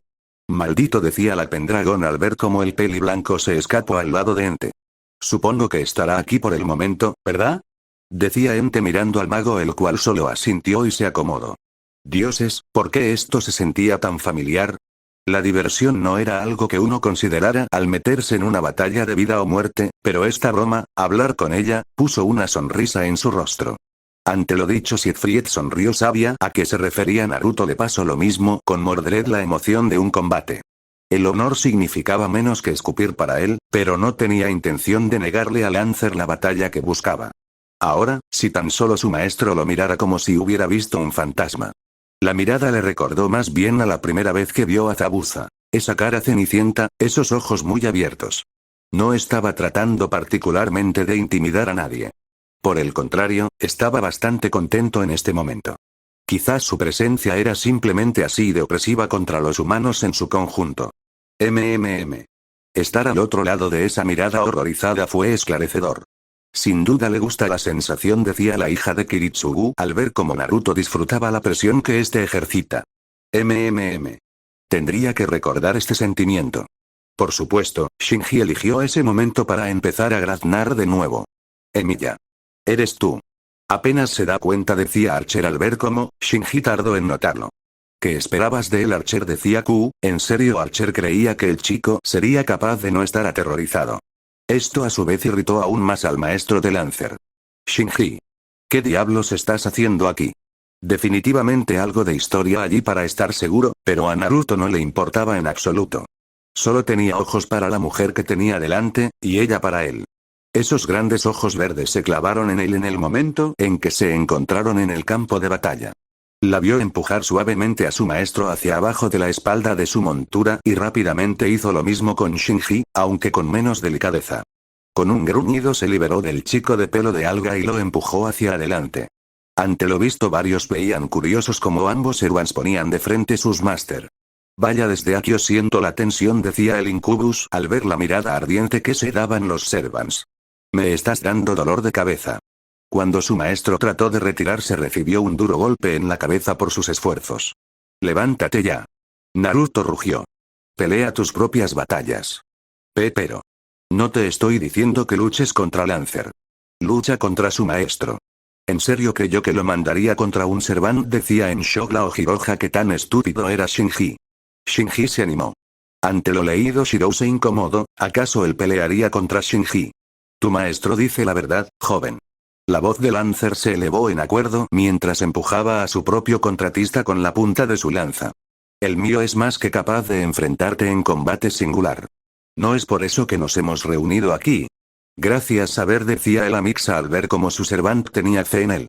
Maldito, decía la Pendragón al ver cómo el peli blanco se escapó al lado de Ente. Supongo que estará aquí por el momento, ¿verdad? Decía Ente mirando al mago, el cual solo asintió y se acomodó. Dioses, ¿por qué esto se sentía tan familiar? La diversión no era algo que uno considerara al meterse en una batalla de vida o muerte, pero esta broma, hablar con ella, puso una sonrisa en su rostro. Ante lo dicho, Siegfried sonrió. ¿Sabía a qué se refería Naruto? Le pasó lo mismo con Mordred, la emoción de un combate. El honor significaba menos que escupir para él, pero no tenía intención de negarle a Lancer la batalla que buscaba. Ahora, si tan solo su maestro lo mirara como si hubiera visto un fantasma. La mirada le recordó más bien a la primera vez que vio a Zabuza. Esa cara cenicienta, esos ojos muy abiertos. No estaba tratando particularmente de intimidar a nadie. Por el contrario, estaba bastante contento en este momento. Quizás su presencia era simplemente así de opresiva contra los humanos en su conjunto. Estar al otro lado de esa mirada horrorizada fue esclarecedor. Sin duda le gusta la sensación, decía la hija de Kiritsugu al ver cómo Naruto disfrutaba la presión que éste ejercita. Tendría que recordar este sentimiento. Por supuesto, Shinji eligió ese momento para empezar a graznar de nuevo. Emilia. Eres tú. Apenas se da cuenta, decía Archer al ver cómo Shinji tardó en notarlo. ¿Qué esperabas de él, Archer?, decía Q. En serio, Archer creía que el chico sería capaz de no estar aterrorizado. Esto a su vez irritó aún más al maestro de Lancer. Shinji. ¿Qué diablos estás haciendo aquí? Definitivamente algo de historia allí para estar seguro, pero a Naruto no le importaba en absoluto. Solo tenía ojos para la mujer que tenía delante, y ella para él. Esos grandes ojos verdes se clavaron en él en el momento en que se encontraron en el campo de batalla. La vio empujar suavemente a su maestro hacia abajo de la espalda de su montura y rápidamente hizo lo mismo con Shinji, aunque con menos delicadeza. Con un gruñido se liberó del chico de pelo de alga y lo empujó hacia adelante. Ante lo visto, varios veían curiosos como ambos Servants ponían de frente sus máster. Vaya, desde aquí os siento la tensión, decía el Incubus al ver la mirada ardiente que se daban los Servants. Me estás dando dolor de cabeza. Cuando su maestro trató de retirarse, recibió un duro golpe en la cabeza por sus esfuerzos. Levántate ya. Naruto rugió. Pelea tus propias batallas. Pero. No te estoy diciendo que luches contra Lancer. Lucha contra su maestro. ¿En serio creyó que lo mandaría contra un Servant?, decía en shock la Ojiroja. Que tan estúpido era Shinji. Shinji se animó. Ante lo leído, Shirou se incomodó. ¿Acaso él pelearía contra Shinji? Tu maestro dice la verdad, joven. La voz de Lancer se elevó en acuerdo mientras empujaba a su propio contratista con la punta de su lanza. El mío es más que capaz de enfrentarte en combate singular. No es por eso que nos hemos reunido aquí. Gracias a ver, decía el Amixa al ver cómo su Servant tenía fe en él.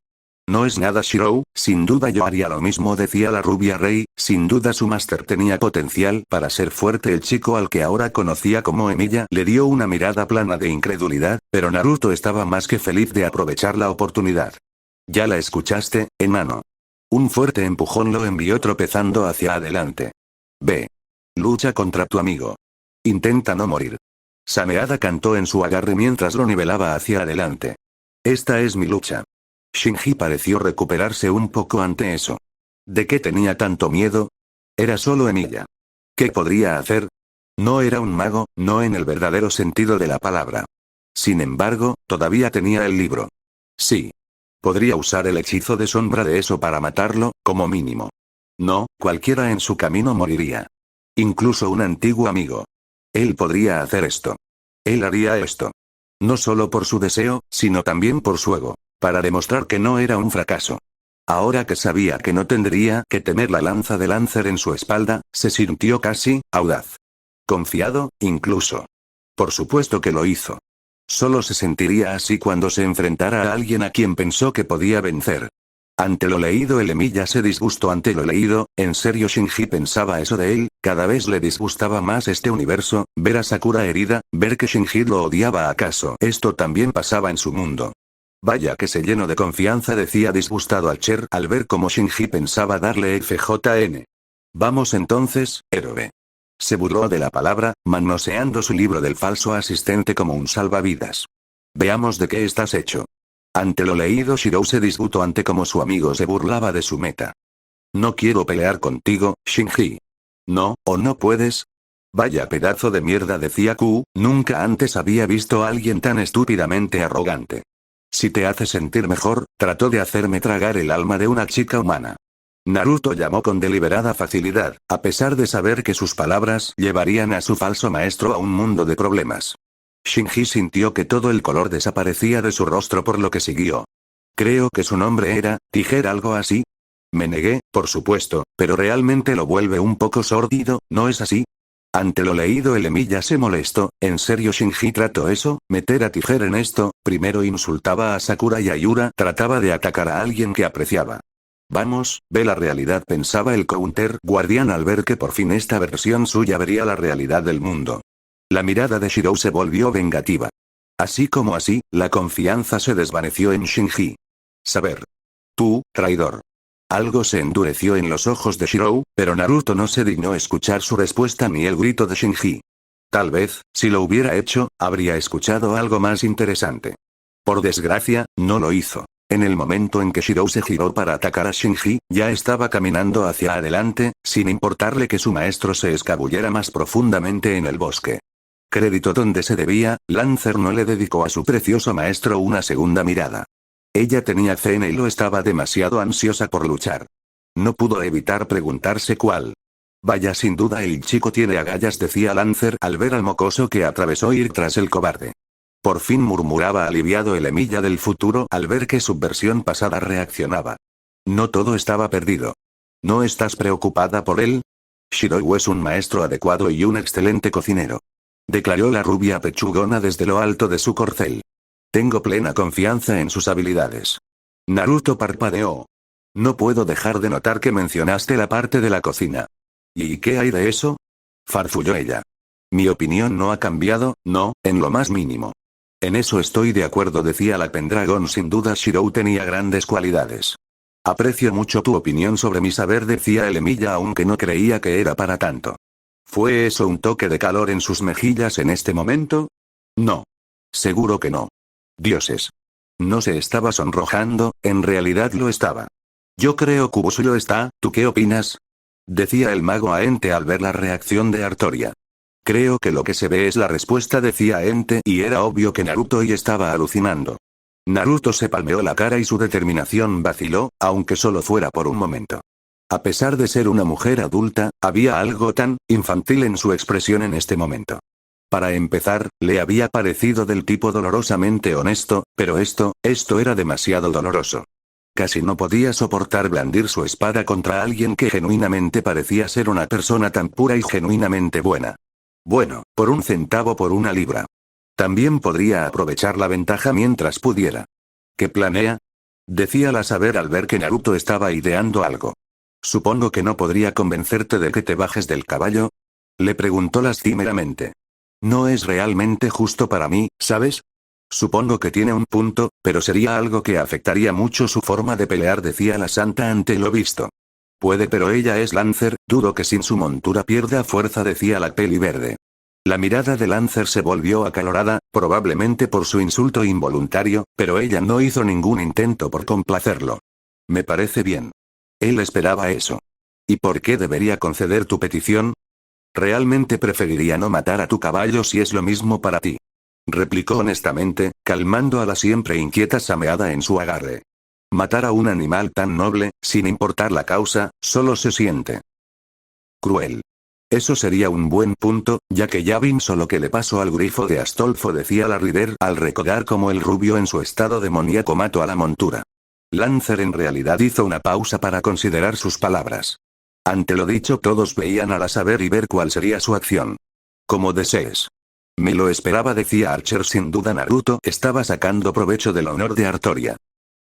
No es nada, Shirou, sin duda yo haría lo mismo, decía la rubia Rei. Sin duda su máster tenía potencial para ser fuerte. El chico, al que ahora conocía como Emilia, le dio una mirada plana de incredulidad, pero Naruto estaba más que feliz de aprovechar la oportunidad. Ya la escuchaste, enano. Un fuerte empujón lo envió tropezando hacia adelante. Ve. Lucha contra tu amigo. Intenta no morir. Sameada cantó en su agarre mientras lo nivelaba hacia adelante. Esta es mi lucha. Shinji pareció recuperarse un poco ante eso. ¿De qué tenía tanto miedo? Era solo Emilia. ¿Qué podría hacer? No era un mago, no en el verdadero sentido de la palabra. Sin embargo, todavía tenía el libro. Sí. Podría usar el hechizo de sombra de eso para matarlo, como mínimo. No, cualquiera en su camino moriría. Incluso un antiguo amigo. Él podría hacer esto. Él haría esto. No solo por su deseo, sino también por su ego. Para demostrar que no era un fracaso. Ahora que sabía que no tendría que temer la lanza de Lancer en su espalda, se sintió casi audaz. Confiado, incluso. Por supuesto que lo hizo. Solo se sentiría así cuando se enfrentara a alguien a quien pensó que podía vencer. Ante lo leído, el Emilia se disgustó ante lo leído. En serio, Shinji pensaba eso de él. Cada vez le disgustaba más este universo, ver a Sakura herida, ver que Shinji lo odiaba. ¿Acaso esto también pasaba en su mundo? Vaya que se llenó de confianza, decía disgustado Archer al ver cómo Shinji pensaba darle FJN. Vamos entonces, héroe. Se burló de la palabra, manoseando su libro del falso asistente como un salvavidas. Veamos de qué estás hecho. Ante lo leído, Shirou se disgustó ante cómo su amigo se burlaba de su meta. No quiero pelear contigo, Shinji. No, ¿o no puedes? Vaya pedazo de mierda, decía Q, nunca antes había visto a alguien tan estúpidamente arrogante. Si te hace sentir mejor, trató de hacerme tragar el alma de una chica humana. Naruto llamó con deliberada facilidad, a pesar de saber que sus palabras llevarían a su falso maestro a un mundo de problemas. Shinji sintió que todo el color desaparecía de su rostro, por lo que siguió. Creo que su nombre era Tiger, algo así. Me negué, por supuesto, pero realmente lo vuelve un poco sórdido, ¿no es así? Ante lo leído, el Emilia se molestó. ¿En serio Shinji trató eso? ¿Meter a Tiger en esto? Primero insultaba a Sakura y a Yura, trataba de atacar a alguien que apreciaba. Vamos, ve la realidad, pensaba el Counter Guardián al ver que por fin esta versión suya vería la realidad del mundo. La mirada de Shirou se volvió vengativa. Así como así, la confianza se desvaneció en Shinji. Saber. Tú, traidor. Algo se endureció en los ojos de Shirou, pero Naruto no se dignó escuchar su respuesta ni el grito de Shinji. Tal vez, si lo hubiera hecho, habría escuchado algo más interesante. Por desgracia, no lo hizo. En el momento en que Shirou se giró para atacar a Shinji, ya estaba caminando hacia adelante, sin importarle que su maestro se escabullera más profundamente en el bosque. Crédito donde se debía, Lancer no le dedicó a su precioso maestro una segunda mirada. Ella tenía fe en él o estaba demasiado ansiosa por luchar. No pudo evitar preguntarse cuál. Vaya, sin duda el chico tiene agallas, decía Lancer al ver al mocoso que atravesó ir tras el cobarde. Por fin, murmuraba aliviado el Emilia del futuro al ver que su versión pasada reaccionaba. No todo estaba perdido. ¿No estás preocupada por él? Shirou es un maestro adecuado y un excelente cocinero. Declaró la rubia pechugona desde lo alto de su corcel. Tengo plena confianza en sus habilidades. Naruto parpadeó. No puedo dejar de notar que mencionaste la parte de la cocina. ¿Y qué hay de eso? Farfulló ella. Mi opinión no ha cambiado, no, en lo más mínimo. En eso estoy de acuerdo, decía la Pendragon. Sin duda Shirou tenía grandes cualidades. Aprecio mucho tu opinión sobre mi saber, decía el Emilia, aunque no creía que era para tanto. ¿Fue eso un toque de calor en sus mejillas en este momento? No. Seguro que no. Dioses. No se estaba sonrojando, en realidad lo estaba. Yo creo que Kubusu lo está, ¿tú qué opinas? Decía el mago a Ente al ver la reacción de Artoria. Creo que lo que se ve es la respuesta, decía Ente, y era obvio que Naruto y estaba alucinando. Naruto se palmeó la cara y su determinación vaciló, aunque solo fuera por un momento. A pesar de ser una mujer adulta, había algo tan infantil en su expresión en este momento. Para empezar, le había parecido del tipo dolorosamente honesto, pero esto era demasiado doloroso. Casi no podía soportar blandir su espada contra alguien que genuinamente parecía ser una persona tan pura y genuinamente buena. Bueno, por un centavo por una libra. También podría aprovechar la ventaja mientras pudiera. ¿Qué planea? Decía saber al ver que Naruto estaba ideando algo. Supongo que no podría convencerte de que te bajes del caballo. Le preguntó lastimeramente. No es realmente justo para mí, ¿sabes? Supongo que tiene un punto, pero sería algo que afectaría mucho su forma de pelear, decía la santa ante lo visto. Puede, pero ella es Lancer, dudo que sin su montura pierda fuerza, decía la peli verde. La mirada de Lancer se volvió acalorada, probablemente por su insulto involuntario, pero ella no hizo ningún intento por complacerlo. Me parece bien. Él esperaba eso. ¿Y por qué debería conceder tu petición? Realmente preferiría no matar a tu caballo si es lo mismo para ti. Replicó honestamente, calmando a la siempre inquieta Sameada en su agarre. Matar a un animal tan noble, sin importar la causa, solo se siente cruel. Eso sería un buen punto, ya que ya vimos lo que le pasó al grifo de Astolfo, decía la Rider al recordar cómo el rubio en su estado demoníaco mató a la montura. Lancer en realidad hizo una pausa para considerar sus palabras. Ante lo dicho, todos veían a saber y ver cuál sería su acción. Como desees. Me lo esperaba, decía Archer. Sin duda Naruto estaba sacando provecho del honor de Artoria.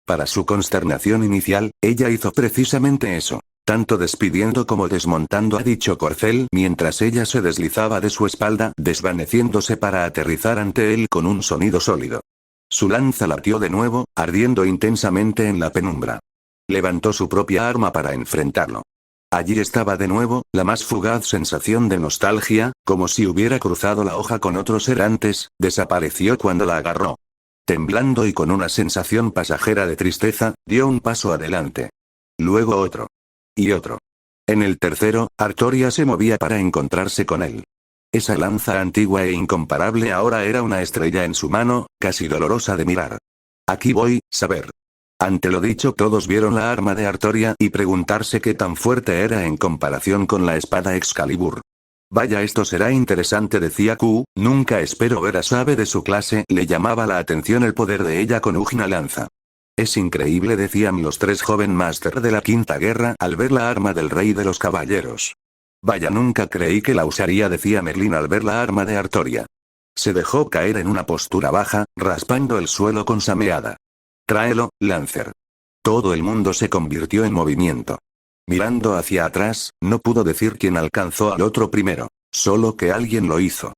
Para su consternación inicial, ella hizo precisamente eso. Tanto despidiendo como desmontando a dicho corcel mientras ella se deslizaba de su espalda, desvaneciéndose para aterrizar ante él con un sonido sólido. Su lanza latió de nuevo, ardiendo intensamente en la penumbra. Levantó su propia arma para enfrentarlo. Allí estaba de nuevo, la más fugaz sensación de nostalgia, como si hubiera cruzado la hoja con otro ser antes, desapareció cuando la agarró. Temblando y con una sensación pasajera de tristeza, dio un paso adelante. Luego otro. Y otro. En el tercero, Artoria se movía para encontrarse con él. Esa lanza antigua e incomparable ahora era una estrella en su mano, casi dolorosa de mirar. Aquí voy, saber. Ante lo dicho, todos vieron la arma de Artoria y preguntarse qué tan fuerte era en comparación con la espada Excalibur. Vaya, esto será interesante, decía Q, nunca espero ver a Sabe de su clase, le llamaba la atención el poder de ella con una lanza. Es increíble, decían los tres joven máster de la Quinta Guerra al ver la arma del Rey de los Caballeros. Vaya, nunca creí que la usaría, decía Merlin al ver la arma de Artoria. Se dejó caer en una postura baja, raspando el suelo con Sameada. Tráelo, Lancer. Todo el mundo se convirtió en movimiento. Mirando hacia atrás, no pudo decir quién alcanzó al otro primero, solo que alguien lo hizo.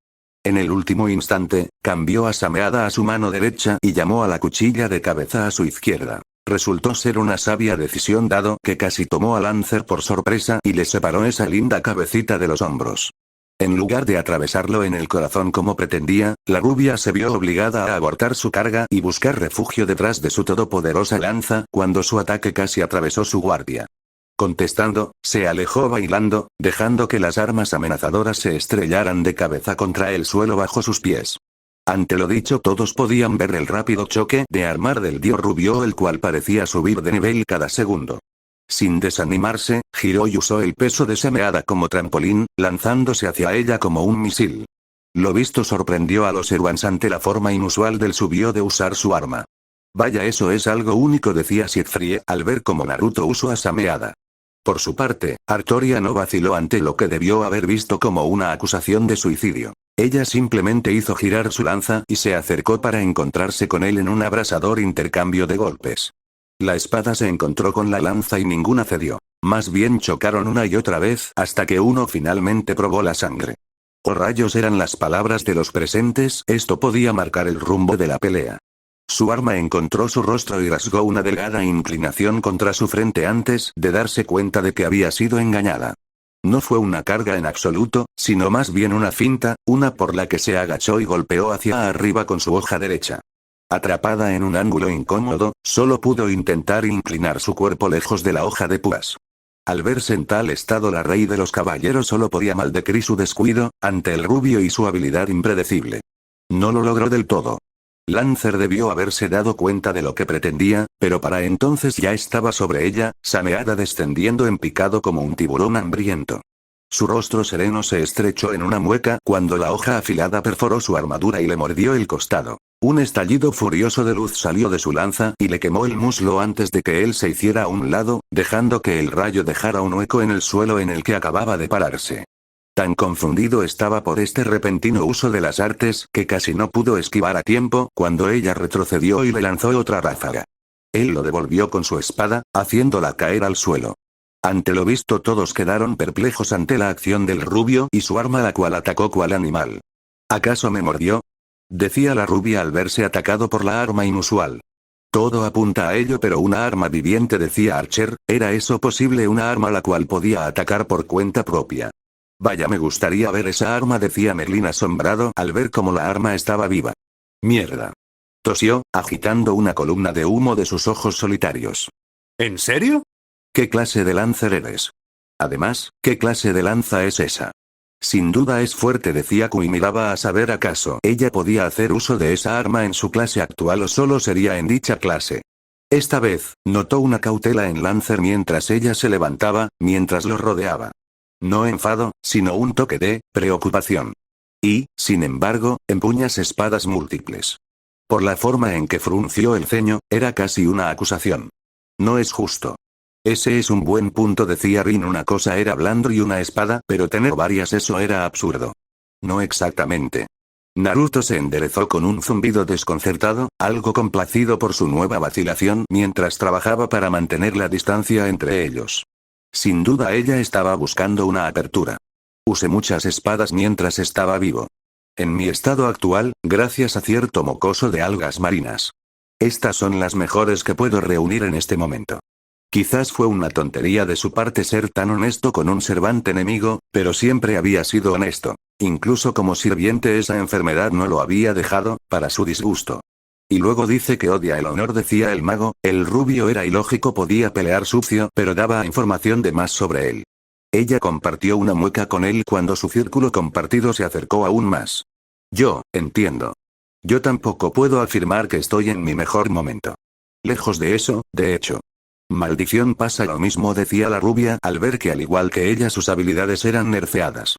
En el último instante, cambió a Sameada a su mano derecha y llamó a la cuchilla de cabeza a su izquierda. Resultó ser una sabia decisión dado que casi tomó a Lancer por sorpresa y le separó esa linda cabecita de los hombros. En lugar de atravesarlo en el corazón como pretendía, la rubia se vio obligada a abortar su carga y buscar refugio detrás de su todopoderosa lanza cuando su ataque casi atravesó su guardia. Contestando, se alejó bailando, dejando que las armas amenazadoras se estrellaran de cabeza contra el suelo bajo sus pies. Ante lo dicho, todos podían ver el rápido choque de armar del dios rubio, el cual parecía subir de nivel cada segundo. Sin desanimarse, giró y usó el peso de Sameada como trampolín, lanzándose hacia ella como un misil. Lo visto sorprendió a los Eruans ante la forma inusual del Subió de usar su arma. Vaya, eso es algo único, decía Siegfried al ver cómo Naruto usó a Sameada. Por su parte, Artoria no vaciló ante lo que debió haber visto como una acusación de suicidio. Ella simplemente hizo girar su lanza y se acercó para encontrarse con él en un abrasador intercambio de golpes. La espada se encontró con la lanza y ninguna cedió. Más bien chocaron una y otra vez hasta que uno finalmente probó la sangre. «Oh rayos», eran las palabras de los presentes, esto podía marcar el rumbo de la pelea. Su arma encontró su rostro y rasgó una delgada inclinación contra su frente antes de darse cuenta de que había sido engañada. No fue una carga en absoluto, sino más bien una finta, una por la que se agachó y golpeó hacia arriba con su hoja derecha. Atrapada en un ángulo incómodo, solo pudo intentar inclinar su cuerpo lejos de la hoja de púas. Al verse en tal estado, la rey de los caballeros solo podía maldecir su descuido ante el rubio y su habilidad impredecible. No lo logró del todo. Lancer debió haberse dado cuenta de lo que pretendía, pero para entonces ya estaba sobre ella, Sameada descendiendo en picado como un tiburón hambriento. Su rostro sereno se estrechó en una mueca cuando la hoja afilada perforó su armadura y le mordió el costado. Un estallido furioso de luz salió de su lanza y le quemó el muslo antes de que él se hiciera a un lado, dejando que el rayo dejara un hueco en el suelo en el que acababa de pararse. Tan confundido estaba por este repentino uso de las artes que casi no pudo esquivar a tiempo cuando ella retrocedió y le lanzó otra ráfaga. Él lo devolvió con su espada, haciéndola caer al suelo. Ante lo visto, todos quedaron perplejos ante la acción del rubio y su arma, la cual atacó cual animal. ¿Acaso me mordió?, decía la rubia al verse atacado por la arma inusual. Todo apunta a ello, pero una arma viviente, decía Archer, ¿era eso posible? Una arma la cual podía atacar por cuenta propia. Vaya, me gustaría ver esa arma, decía Merlin asombrado al ver cómo la arma estaba viva. Mierda. Tosió, agitando una columna de humo de sus ojos solitarios. ¿En serio? ¿Qué clase de lancer eres? Además, ¿qué clase de lanza es esa? Sin duda es fuerte, decía Q, y miraba a saber acaso ella podía hacer uso de esa arma en su clase actual o solo sería en dicha clase. Esta vez, notó una cautela en Lancer mientras ella se levantaba, mientras lo rodeaba. No enfado, sino un toque de preocupación. Y, sin embargo, empuñas espadas múltiples. Por la forma en que frunció el ceño, era casi una acusación. No es justo. Ese es un buen punto, decía Rin. Una cosa era blando y una espada, pero tener varias, eso era absurdo. No exactamente. Naruto se enderezó con un zumbido desconcertado, algo complacido por su nueva vacilación mientras trabajaba para mantener la distancia entre ellos. Sin duda ella estaba buscando una apertura. Usé muchas espadas mientras estaba vivo. En mi estado actual, gracias a cierto mocoso de algas marinas. Estas son las mejores que puedo reunir en este momento. Quizás fue una tontería de su parte ser tan honesto con un servante enemigo, pero siempre había sido honesto. Incluso como sirviente esa enfermedad no lo había dejado, para su disgusto. Y luego dice que odia el honor, decía el mago. El rubio era ilógico, podía pelear sucio, pero daba información de más sobre él. Ella compartió una mueca con él cuando su círculo compartido se acercó aún más. Yo, entiendo. Yo tampoco puedo afirmar que estoy en mi mejor momento. Lejos de eso, de hecho. Maldición, pasa lo mismo, decía la rubia al ver que al igual que ella sus habilidades eran nerfeadas.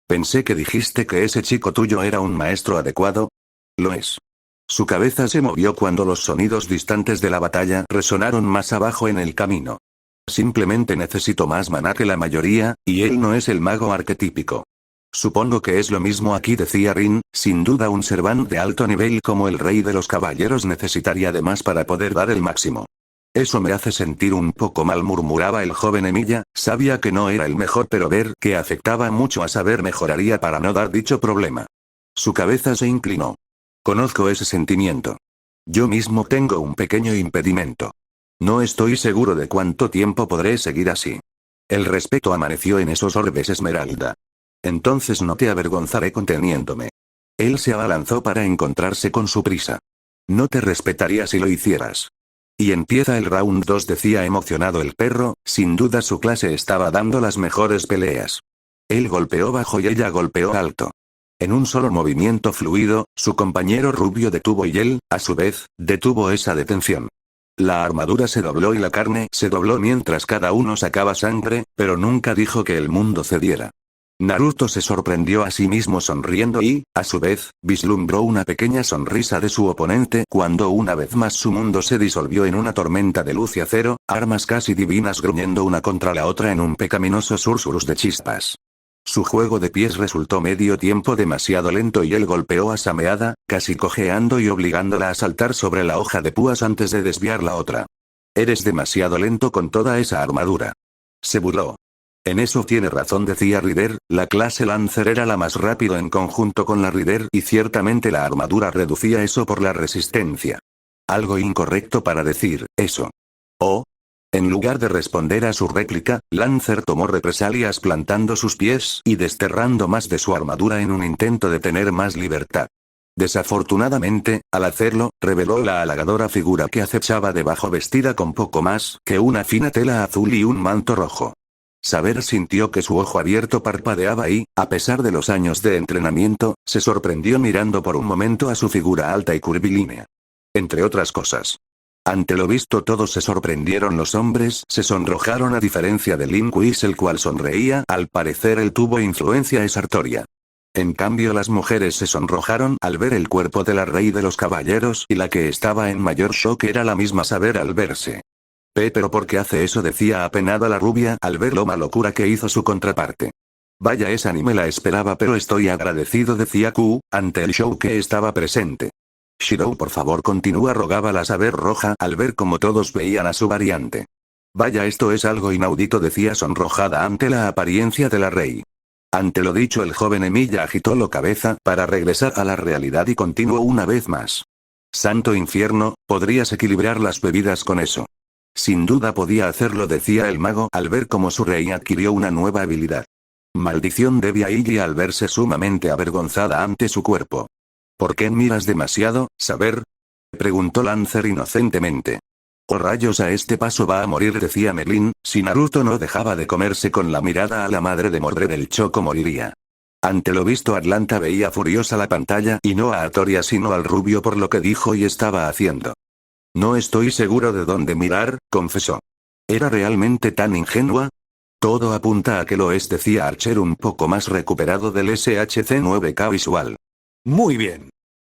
Pensé que dijiste que ese chico tuyo era un maestro adecuado. Lo es. Su cabeza se movió cuando los sonidos distantes de la batalla resonaron más abajo en el camino. Simplemente necesito más maná que la mayoría, y él no es el mago arquetípico. Supongo que es lo mismo aquí, decía Rin. Sin duda un servant de alto nivel como el rey de los caballeros necesitaría de más para poder dar el máximo. Eso me hace sentir un poco mal, murmuraba el joven Emilia. Sabía que no era el mejor, pero ver que afectaba mucho a saber mejoraría para no dar dicho problema. Su cabeza se inclinó. Conozco ese sentimiento. Yo mismo tengo un pequeño impedimento. No estoy seguro de cuánto tiempo podré seguir así. El respeto amaneció en esos orbes esmeralda. Entonces no te avergonzaré conteniéndome. Él se abalanzó para encontrarse con su prisa. No te respetaría si lo hicieras. Y empieza el round 2, decía emocionado el perro. Sin duda su clase estaba dando las mejores peleas. Él golpeó bajo y ella golpeó alto. En un solo movimiento fluido, su compañero rubio detuvo y él, a su vez, detuvo esa detención. La armadura se dobló y la carne se dobló mientras cada uno sacaba sangre, pero nunca dijo que el mundo cediera. Naruto se sorprendió a sí mismo sonriendo y, a su vez, vislumbró una pequeña sonrisa de su oponente cuando una vez más su mundo se disolvió en una tormenta de luz y acero, armas casi divinas gruñendo una contra la otra en un pecaminoso sursurus de chispas. Su juego de pies resultó medio tiempo demasiado lento y él golpeó a Sameada, casi cojeando y obligándola a saltar sobre la hoja de púas antes de desviar la otra. Eres demasiado lento con toda esa armadura. Se burló. En eso tiene razón, decía Rider, la clase Lancer era la más rápido en conjunto con la Rider y ciertamente la armadura reducía eso por la resistencia. Algo incorrecto para decir eso. Oh. En lugar de responder a su réplica, Lancer tomó represalias plantando sus pies y desterrando más de su armadura en un intento de tener más libertad. Desafortunadamente, al hacerlo, reveló la halagadora figura que acechaba debajo vestida con poco más que una fina tela azul y un manto rojo. Saber sintió que su ojo abierto parpadeaba y, a pesar de los años de entrenamiento, se sorprendió mirando por un momento a su figura alta y curvilínea. Entre otras cosas. Ante lo visto todos se sorprendieron, los hombres se sonrojaron a diferencia de Lin Kuis, el cual sonreía, al parecer él tuvo influencia esartoria. En cambio las mujeres se sonrojaron al ver el cuerpo de la rey de los caballeros y la que estaba en mayor shock era la misma Saber al verse. Pero ¿por qué hace eso?, decía apenada la rubia al ver la locura que hizo su contraparte. Vaya, esa ni me la esperaba, pero estoy agradecido, decía Q, ante el show que estaba presente. Shirou, por favor, continúa, rogaba la Saber roja al ver cómo todos veían a su variante. Vaya, esto es algo inaudito, decía sonrojada ante la apariencia de la rey. Ante lo dicho, el joven Emilia agitó la cabeza para regresar a la realidad y continuó una vez más. Santo infierno, podrías equilibrar las bebidas con eso. Sin duda podía hacerlo, decía el mago al ver cómo su rey adquirió una nueva habilidad. Maldición, debía Iggy al verse sumamente avergonzada ante su cuerpo. ¿Por qué miras demasiado, Saber?, preguntó Lancer inocentemente. Oh rayos, a este paso va a morir, decía Melin, si Naruto no dejaba de comerse con la mirada a la madre de Mordred, el Choco moriría. Ante lo visto, Atlanta veía furiosa la pantalla y no a Atoria sino al rubio por lo que dijo y estaba haciendo. No estoy seguro de dónde mirar, confesó. ¿Era realmente tan ingenua? Todo apunta a que lo es, decía Archer un poco más recuperado del SHC-9K visual. Muy bien.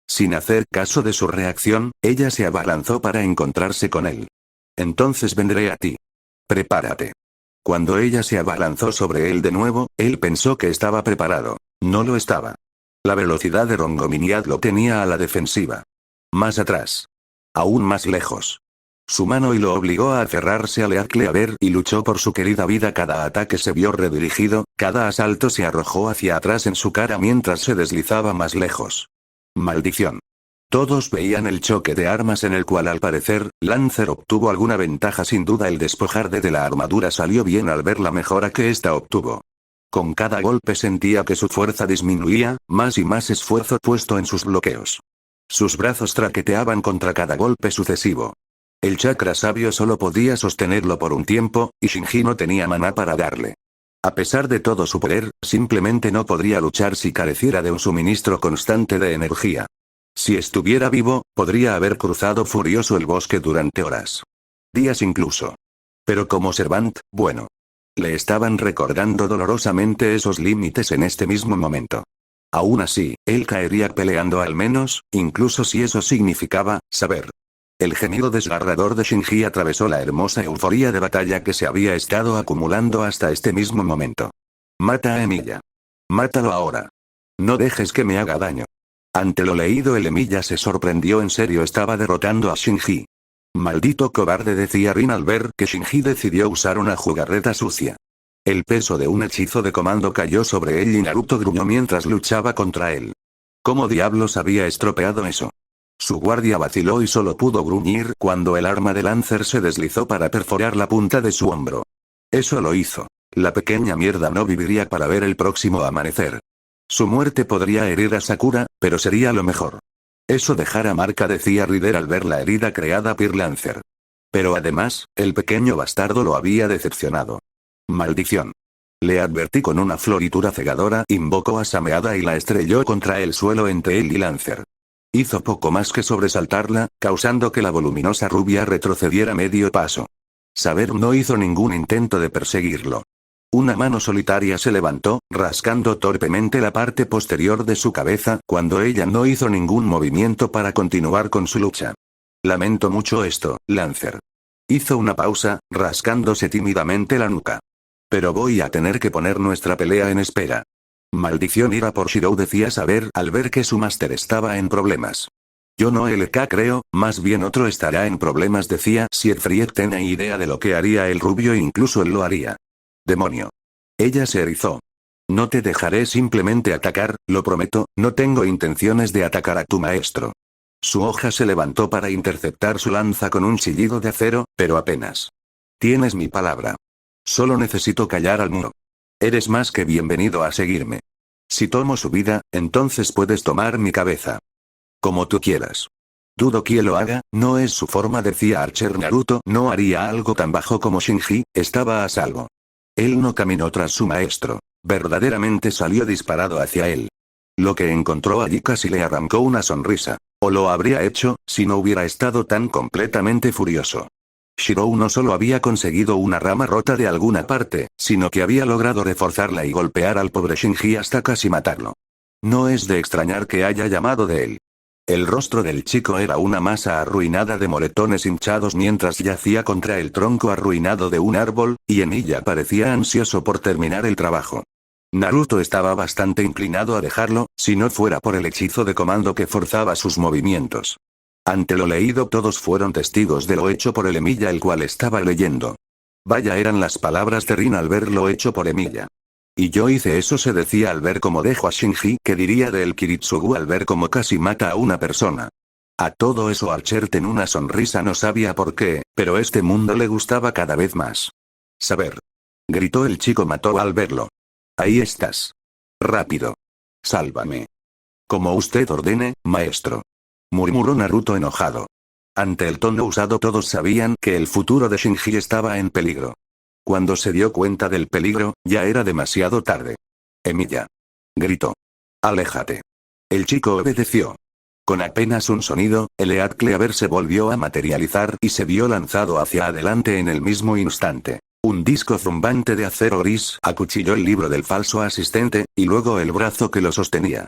Sin hacer caso de su reacción, ella se abalanzó para encontrarse con él. Entonces vendré a ti. Prepárate. Cuando ella se abalanzó sobre él de nuevo, él pensó que estaba preparado. No lo estaba. La velocidad de Rongominiad lo tenía a la defensiva. Más atrás. Aún más lejos. Su mano y lo obligó a aferrarse a Leatcleaver y luchó por su querida vida. Cada ataque se vio redirigido, cada asalto se arrojó hacia atrás en su cara mientras se deslizaba más lejos. Maldición. Todos veían el choque de armas en el cual al parecer, Lancer obtuvo alguna ventaja. Sin duda el despojar de la armadura salió bien al ver la mejora que ésta obtuvo. Con cada golpe sentía que su fuerza disminuía, más y más esfuerzo puesto en sus bloqueos. Sus brazos traqueteaban contra cada golpe sucesivo. El chakra sabio solo podía sostenerlo por un tiempo, y Shinji no tenía maná para darle. A pesar de todo su poder, simplemente no podría luchar si careciera de un suministro constante de energía. Si estuviera vivo, podría haber cruzado furioso el bosque durante horas. Días incluso. Pero como Servant, bueno. Le estaban recordando dolorosamente esos límites en este mismo momento. Aún así, él caería peleando al menos, incluso si eso significaba, saber. El gemido desgarrador de Shinji atravesó la hermosa euforia de batalla que se había estado acumulando hasta este mismo momento. Mata a Emilia. Mátalo ahora. No dejes que me haga daño. Ante lo leído, el Emilia se sorprendió, en serio estaba derrotando a Shinji. Maldito cobarde, decía Rin al ver que Shinji decidió usar una jugarreta sucia. El peso de un hechizo de comando cayó sobre él y Naruto gruñó mientras luchaba contra él. ¿Cómo diablos había estropeado eso? Su guardia vaciló y solo pudo gruñir cuando el arma de Lancer se deslizó para perforar la punta de su hombro. Eso lo hizo. La pequeña mierda no viviría para ver el próximo amanecer. Su muerte podría herir a Sakura, pero sería lo mejor. Eso dejará marca, decía Rider al ver la herida creada por Lancer. Pero además, el pequeño bastardo lo había decepcionado. Maldición. Le advertí con una floritura cegadora, invocó a Sameada y la estrelló contra el suelo entre él y Lancer. Hizo poco más que sobresaltarla, causando que la voluminosa rubia retrocediera medio paso. Saber no hizo ningún intento de perseguirlo. Una mano solitaria se levantó, rascando torpemente la parte posterior de su cabeza, cuando ella no hizo ningún movimiento para continuar con su lucha. Lamento mucho esto, Lancer. Hizo una pausa, rascándose tímidamente la nuca. Pero voy a tener que poner nuestra pelea en espera. Maldición ira por Shirou, decía Saber al ver que su máster estaba en problemas. Yo no LK creo, más bien otro estará en problemas, decía Siegfried. Tenía idea de lo que haría el rubio e incluso él lo haría. Demonio. Ella se erizó. No te dejaré simplemente atacar, lo prometo, no tengo intenciones de atacar a tu maestro. Su hoja se levantó para interceptar su lanza con un chillido de acero, pero apenas. Tienes mi palabra. Solo necesito callar al muro. Eres más que bienvenido a seguirme. Si tomo su vida, entonces puedes tomar mi cabeza. Como tú quieras. Dudo que lo haga, no es su forma, decía Archer. Naruto no haría algo tan bajo como Shinji, estaba a salvo. Él no caminó tras su maestro. Verdaderamente salió disparado hacia él. Lo que encontró allí casi le arrancó una sonrisa. O lo habría hecho, si no hubiera estado tan completamente furioso. Shirou no solo había conseguido una rama rota de alguna parte, sino que había logrado reforzarla y golpear al pobre Shinji hasta casi matarlo. No es de extrañar que haya llamado de él. El rostro del chico era una masa arruinada de moretones hinchados mientras yacía contra el tronco arruinado de un árbol, y en ella parecía ansioso por terminar el trabajo. Naruto estaba bastante inclinado a dejarlo, si no fuera por el hechizo de comando que forzaba sus movimientos. Ante lo leído, todos fueron testigos de lo hecho por el Emilia, el cual estaba leyendo. Vaya, eran las palabras de Rin al ver lo hecho por Emilia. Y yo hice eso, se decía al ver cómo dejó a Shinji. ¿Qué diría de el Kiritsugu al ver cómo casi mata a una persona? A todo eso Archer tenía una sonrisa, no sabía por qué, pero este mundo le gustaba cada vez más. Saber. Gritó el chico mató al verlo. Ahí estás. Rápido. Sálvame. Como usted ordene, maestro. Murmuró Naruto enojado. Ante el tono usado todos sabían que el futuro de Shinji estaba en peligro. Cuando se dio cuenta del peligro, ya era demasiado tarde. Emilia. Gritó. Aléjate. El chico obedeció. Con apenas un sonido, el Eat Cleaver se volvió a materializar y se vio lanzado hacia adelante en el mismo instante. Un disco zumbante de acero gris acuchilló el libro del falso asistente, y luego el brazo que lo sostenía.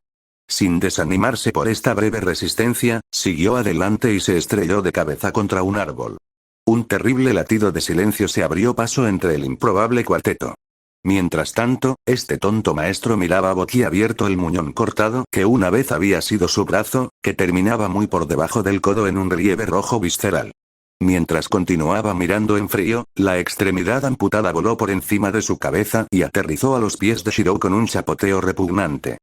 Sin desanimarse por esta breve resistencia, siguió adelante y se estrelló de cabeza contra un árbol. Un terrible latido de silencio se abrió paso entre el improbable cuarteto. Mientras tanto, este tonto maestro miraba boquiabierto el muñón cortado que una vez había sido su brazo, que terminaba muy por debajo del codo en un relieve rojo visceral. Mientras continuaba mirando en frío, la extremidad amputada voló por encima de su cabeza y aterrizó a los pies de Shirou con un chapoteo repugnante.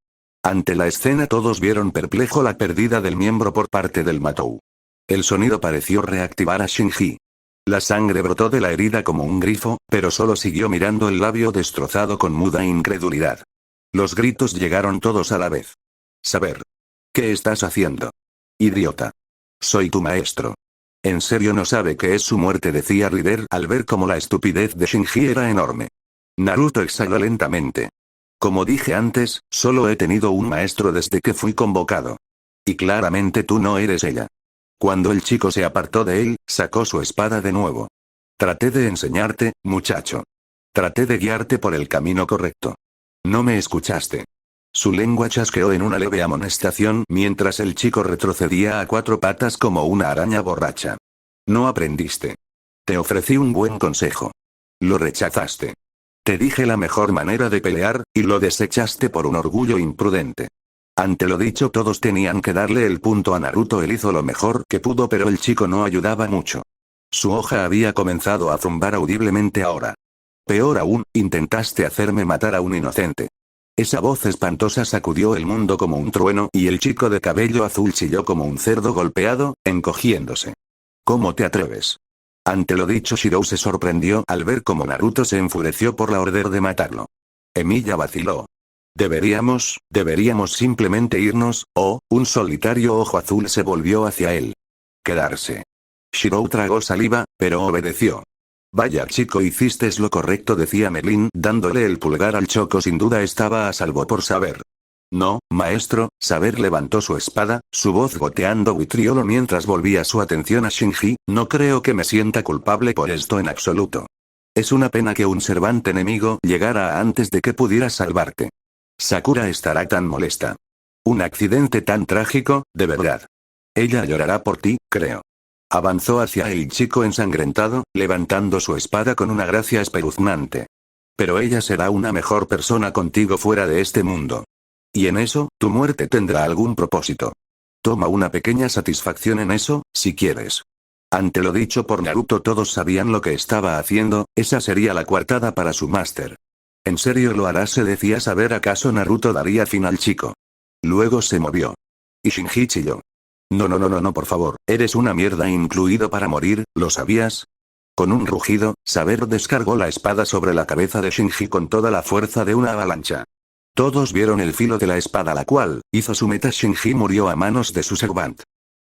Ante la escena todos vieron perplejo la pérdida del miembro por parte del Matou. El sonido pareció reactivar a Shinji. La sangre brotó de la herida como un grifo, pero solo siguió mirando el labio destrozado con muda incredulidad. Los gritos llegaron todos a la vez. Saber. ¿Qué estás haciendo? Idiota. Soy tu maestro. ¿En serio no sabe que es su muerte?, decía Rider al ver cómo la estupidez de Shinji era enorme. Naruto exhaló lentamente. Como dije antes, solo he tenido un maestro desde que fui convocado. Y claramente tú no eres ella. Cuando el chico se apartó de él, sacó su espada de nuevo. Traté de enseñarte, muchacho. Traté de guiarte por el camino correcto. No me escuchaste. Su lengua chasqueó en una leve amonestación mientras el chico retrocedía a cuatro patas como una araña borracha. No aprendiste. Te ofrecí un buen consejo. Lo rechazaste. Te dije la mejor manera de pelear, y lo desechaste por un orgullo imprudente. Ante lo dicho, todos tenían que darle el punto a Naruto. Él hizo lo mejor que pudo, pero el chico no ayudaba mucho. Su hoja había comenzado a zumbar audiblemente ahora. Peor aún, intentaste hacerme matar a un inocente. Esa voz espantosa sacudió el mundo como un trueno y el chico de cabello azul chilló como un cerdo golpeado, encogiéndose. ¿Cómo te atreves? Ante lo dicho, Shirou se sorprendió al ver cómo Naruto se enfureció por la orden de matarlo. Emilia vaciló. Deberíamos simplemente irnos, oh, un solitario ojo azul se volvió hacia él. Quedarse. Shirou tragó saliva, pero obedeció. Vaya chico, hiciste lo correcto, decía Melin dándole el pulgar al Choco. Sin duda estaba a salvo por saber. No, maestro. Saber levantó su espada, su voz goteando vitriolo mientras volvía su atención a Shinji. No creo que me sienta culpable por esto en absoluto. Es una pena que un Servant enemigo llegara antes de que pudiera salvarte. Sakura estará tan molesta. Un accidente tan trágico, de verdad. Ella llorará por ti, creo. Avanzó hacia el chico ensangrentado, levantando su espada con una gracia espeluznante. Pero ella será una mejor persona contigo fuera de este mundo. Y en eso, tu muerte tendrá algún propósito. Toma una pequeña satisfacción en eso, si quieres. Ante lo dicho por Naruto, todos sabían lo que estaba haciendo. Esa sería la coartada para su máster. ¿En serio lo hará? Se decía saber acaso Naruto daría fin al chico. Luego se movió. Y Shinji chilló. No, por favor, eres una mierda incluido para morir, ¿lo sabías? Con un rugido, Saber descargó la espada sobre la cabeza de Shinji con toda la fuerza de una avalancha. Todos vieron el filo de la espada la cual hizo su meta. Shinji murió a manos de su Servant.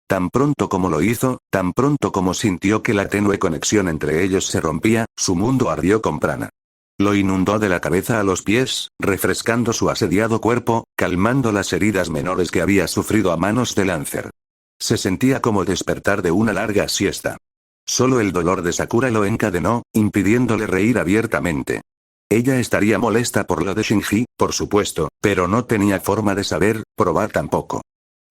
Tan pronto como lo hizo, tan pronto como sintió que la tenue conexión entre ellos se rompía, su mundo ardió con prana. Lo inundó de la cabeza a los pies, refrescando su asediado cuerpo, calmando las heridas menores que había sufrido a manos de Lancer. Se sentía como despertar de una larga siesta. Solo el dolor de Sakura lo encadenó, impidiéndole reír abiertamente. Ella estaría molesta por lo de Shinji, por supuesto, pero no tenía forma de saber, probar tampoco.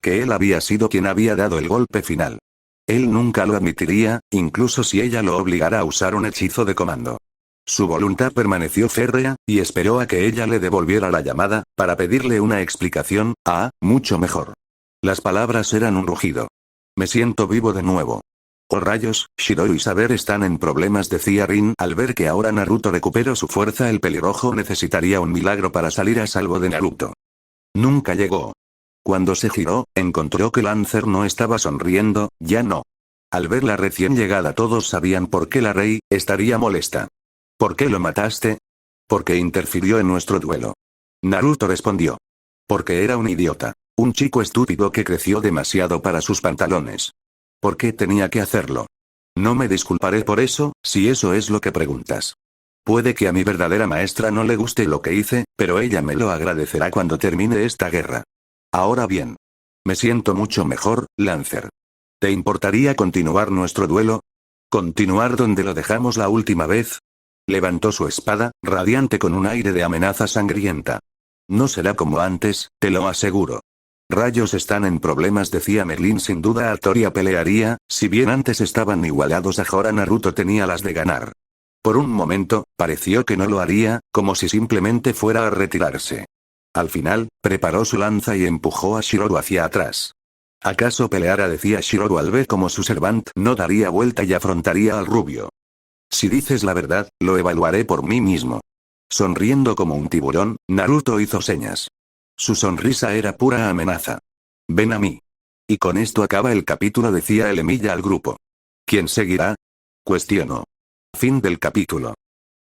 Que él había sido quien había dado el golpe final. Él nunca lo admitiría, incluso si ella lo obligara a usar un hechizo de comando. Su voluntad permaneció férrea, y esperó a que ella le devolviera la llamada, para pedirle una explicación. Mucho mejor. Las palabras eran un rugido. Me siento vivo de nuevo. Oh rayos, Shiro y Saber están en problemas, decía Rin al ver que ahora Naruto recuperó su fuerza. El pelirrojo necesitaría un milagro para salir a salvo de Naruto. Nunca llegó. Cuando se giró, encontró que Lancer no estaba sonriendo, ya no. Al ver la recién llegada todos sabían por qué la Rey estaría molesta. ¿Por qué lo mataste? Porque interfirió en nuestro duelo. Naruto respondió. Porque era un idiota. Un chico estúpido que creció demasiado para sus pantalones. ¿Por qué tenía que hacerlo? No me disculparé por eso, si eso es lo que preguntas. Puede que a mi verdadera maestra no le guste lo que hice, pero ella me lo agradecerá cuando termine esta guerra. Ahora bien. Me siento mucho mejor, Lancer. ¿Te importaría continuar nuestro duelo? ¿Continuar donde lo dejamos la última vez? Levantó su espada, radiante con un aire de amenaza sangrienta. No será como antes, te lo aseguro. Rayos están en problemas, decía Merlin. Sin duda Artoria pelearía, si bien antes estaban igualados, ahora Naruto tenía las de ganar. Por un momento, pareció que no lo haría, como si simplemente fuera a retirarse. Al final, preparó su lanza y empujó a Shiroro hacia atrás. ¿Acaso peleara?, decía Shiroro al ver como su Servant no daría vuelta y afrontaría al rubio. Si dices la verdad, lo evaluaré por mí mismo. Sonriendo como un tiburón, Naruto hizo señas. Su sonrisa era pura amenaza. Ven a mí. Y con esto acaba el capítulo, decía el Emilia al grupo. ¿Quién seguirá? Cuestionó. Fin del capítulo.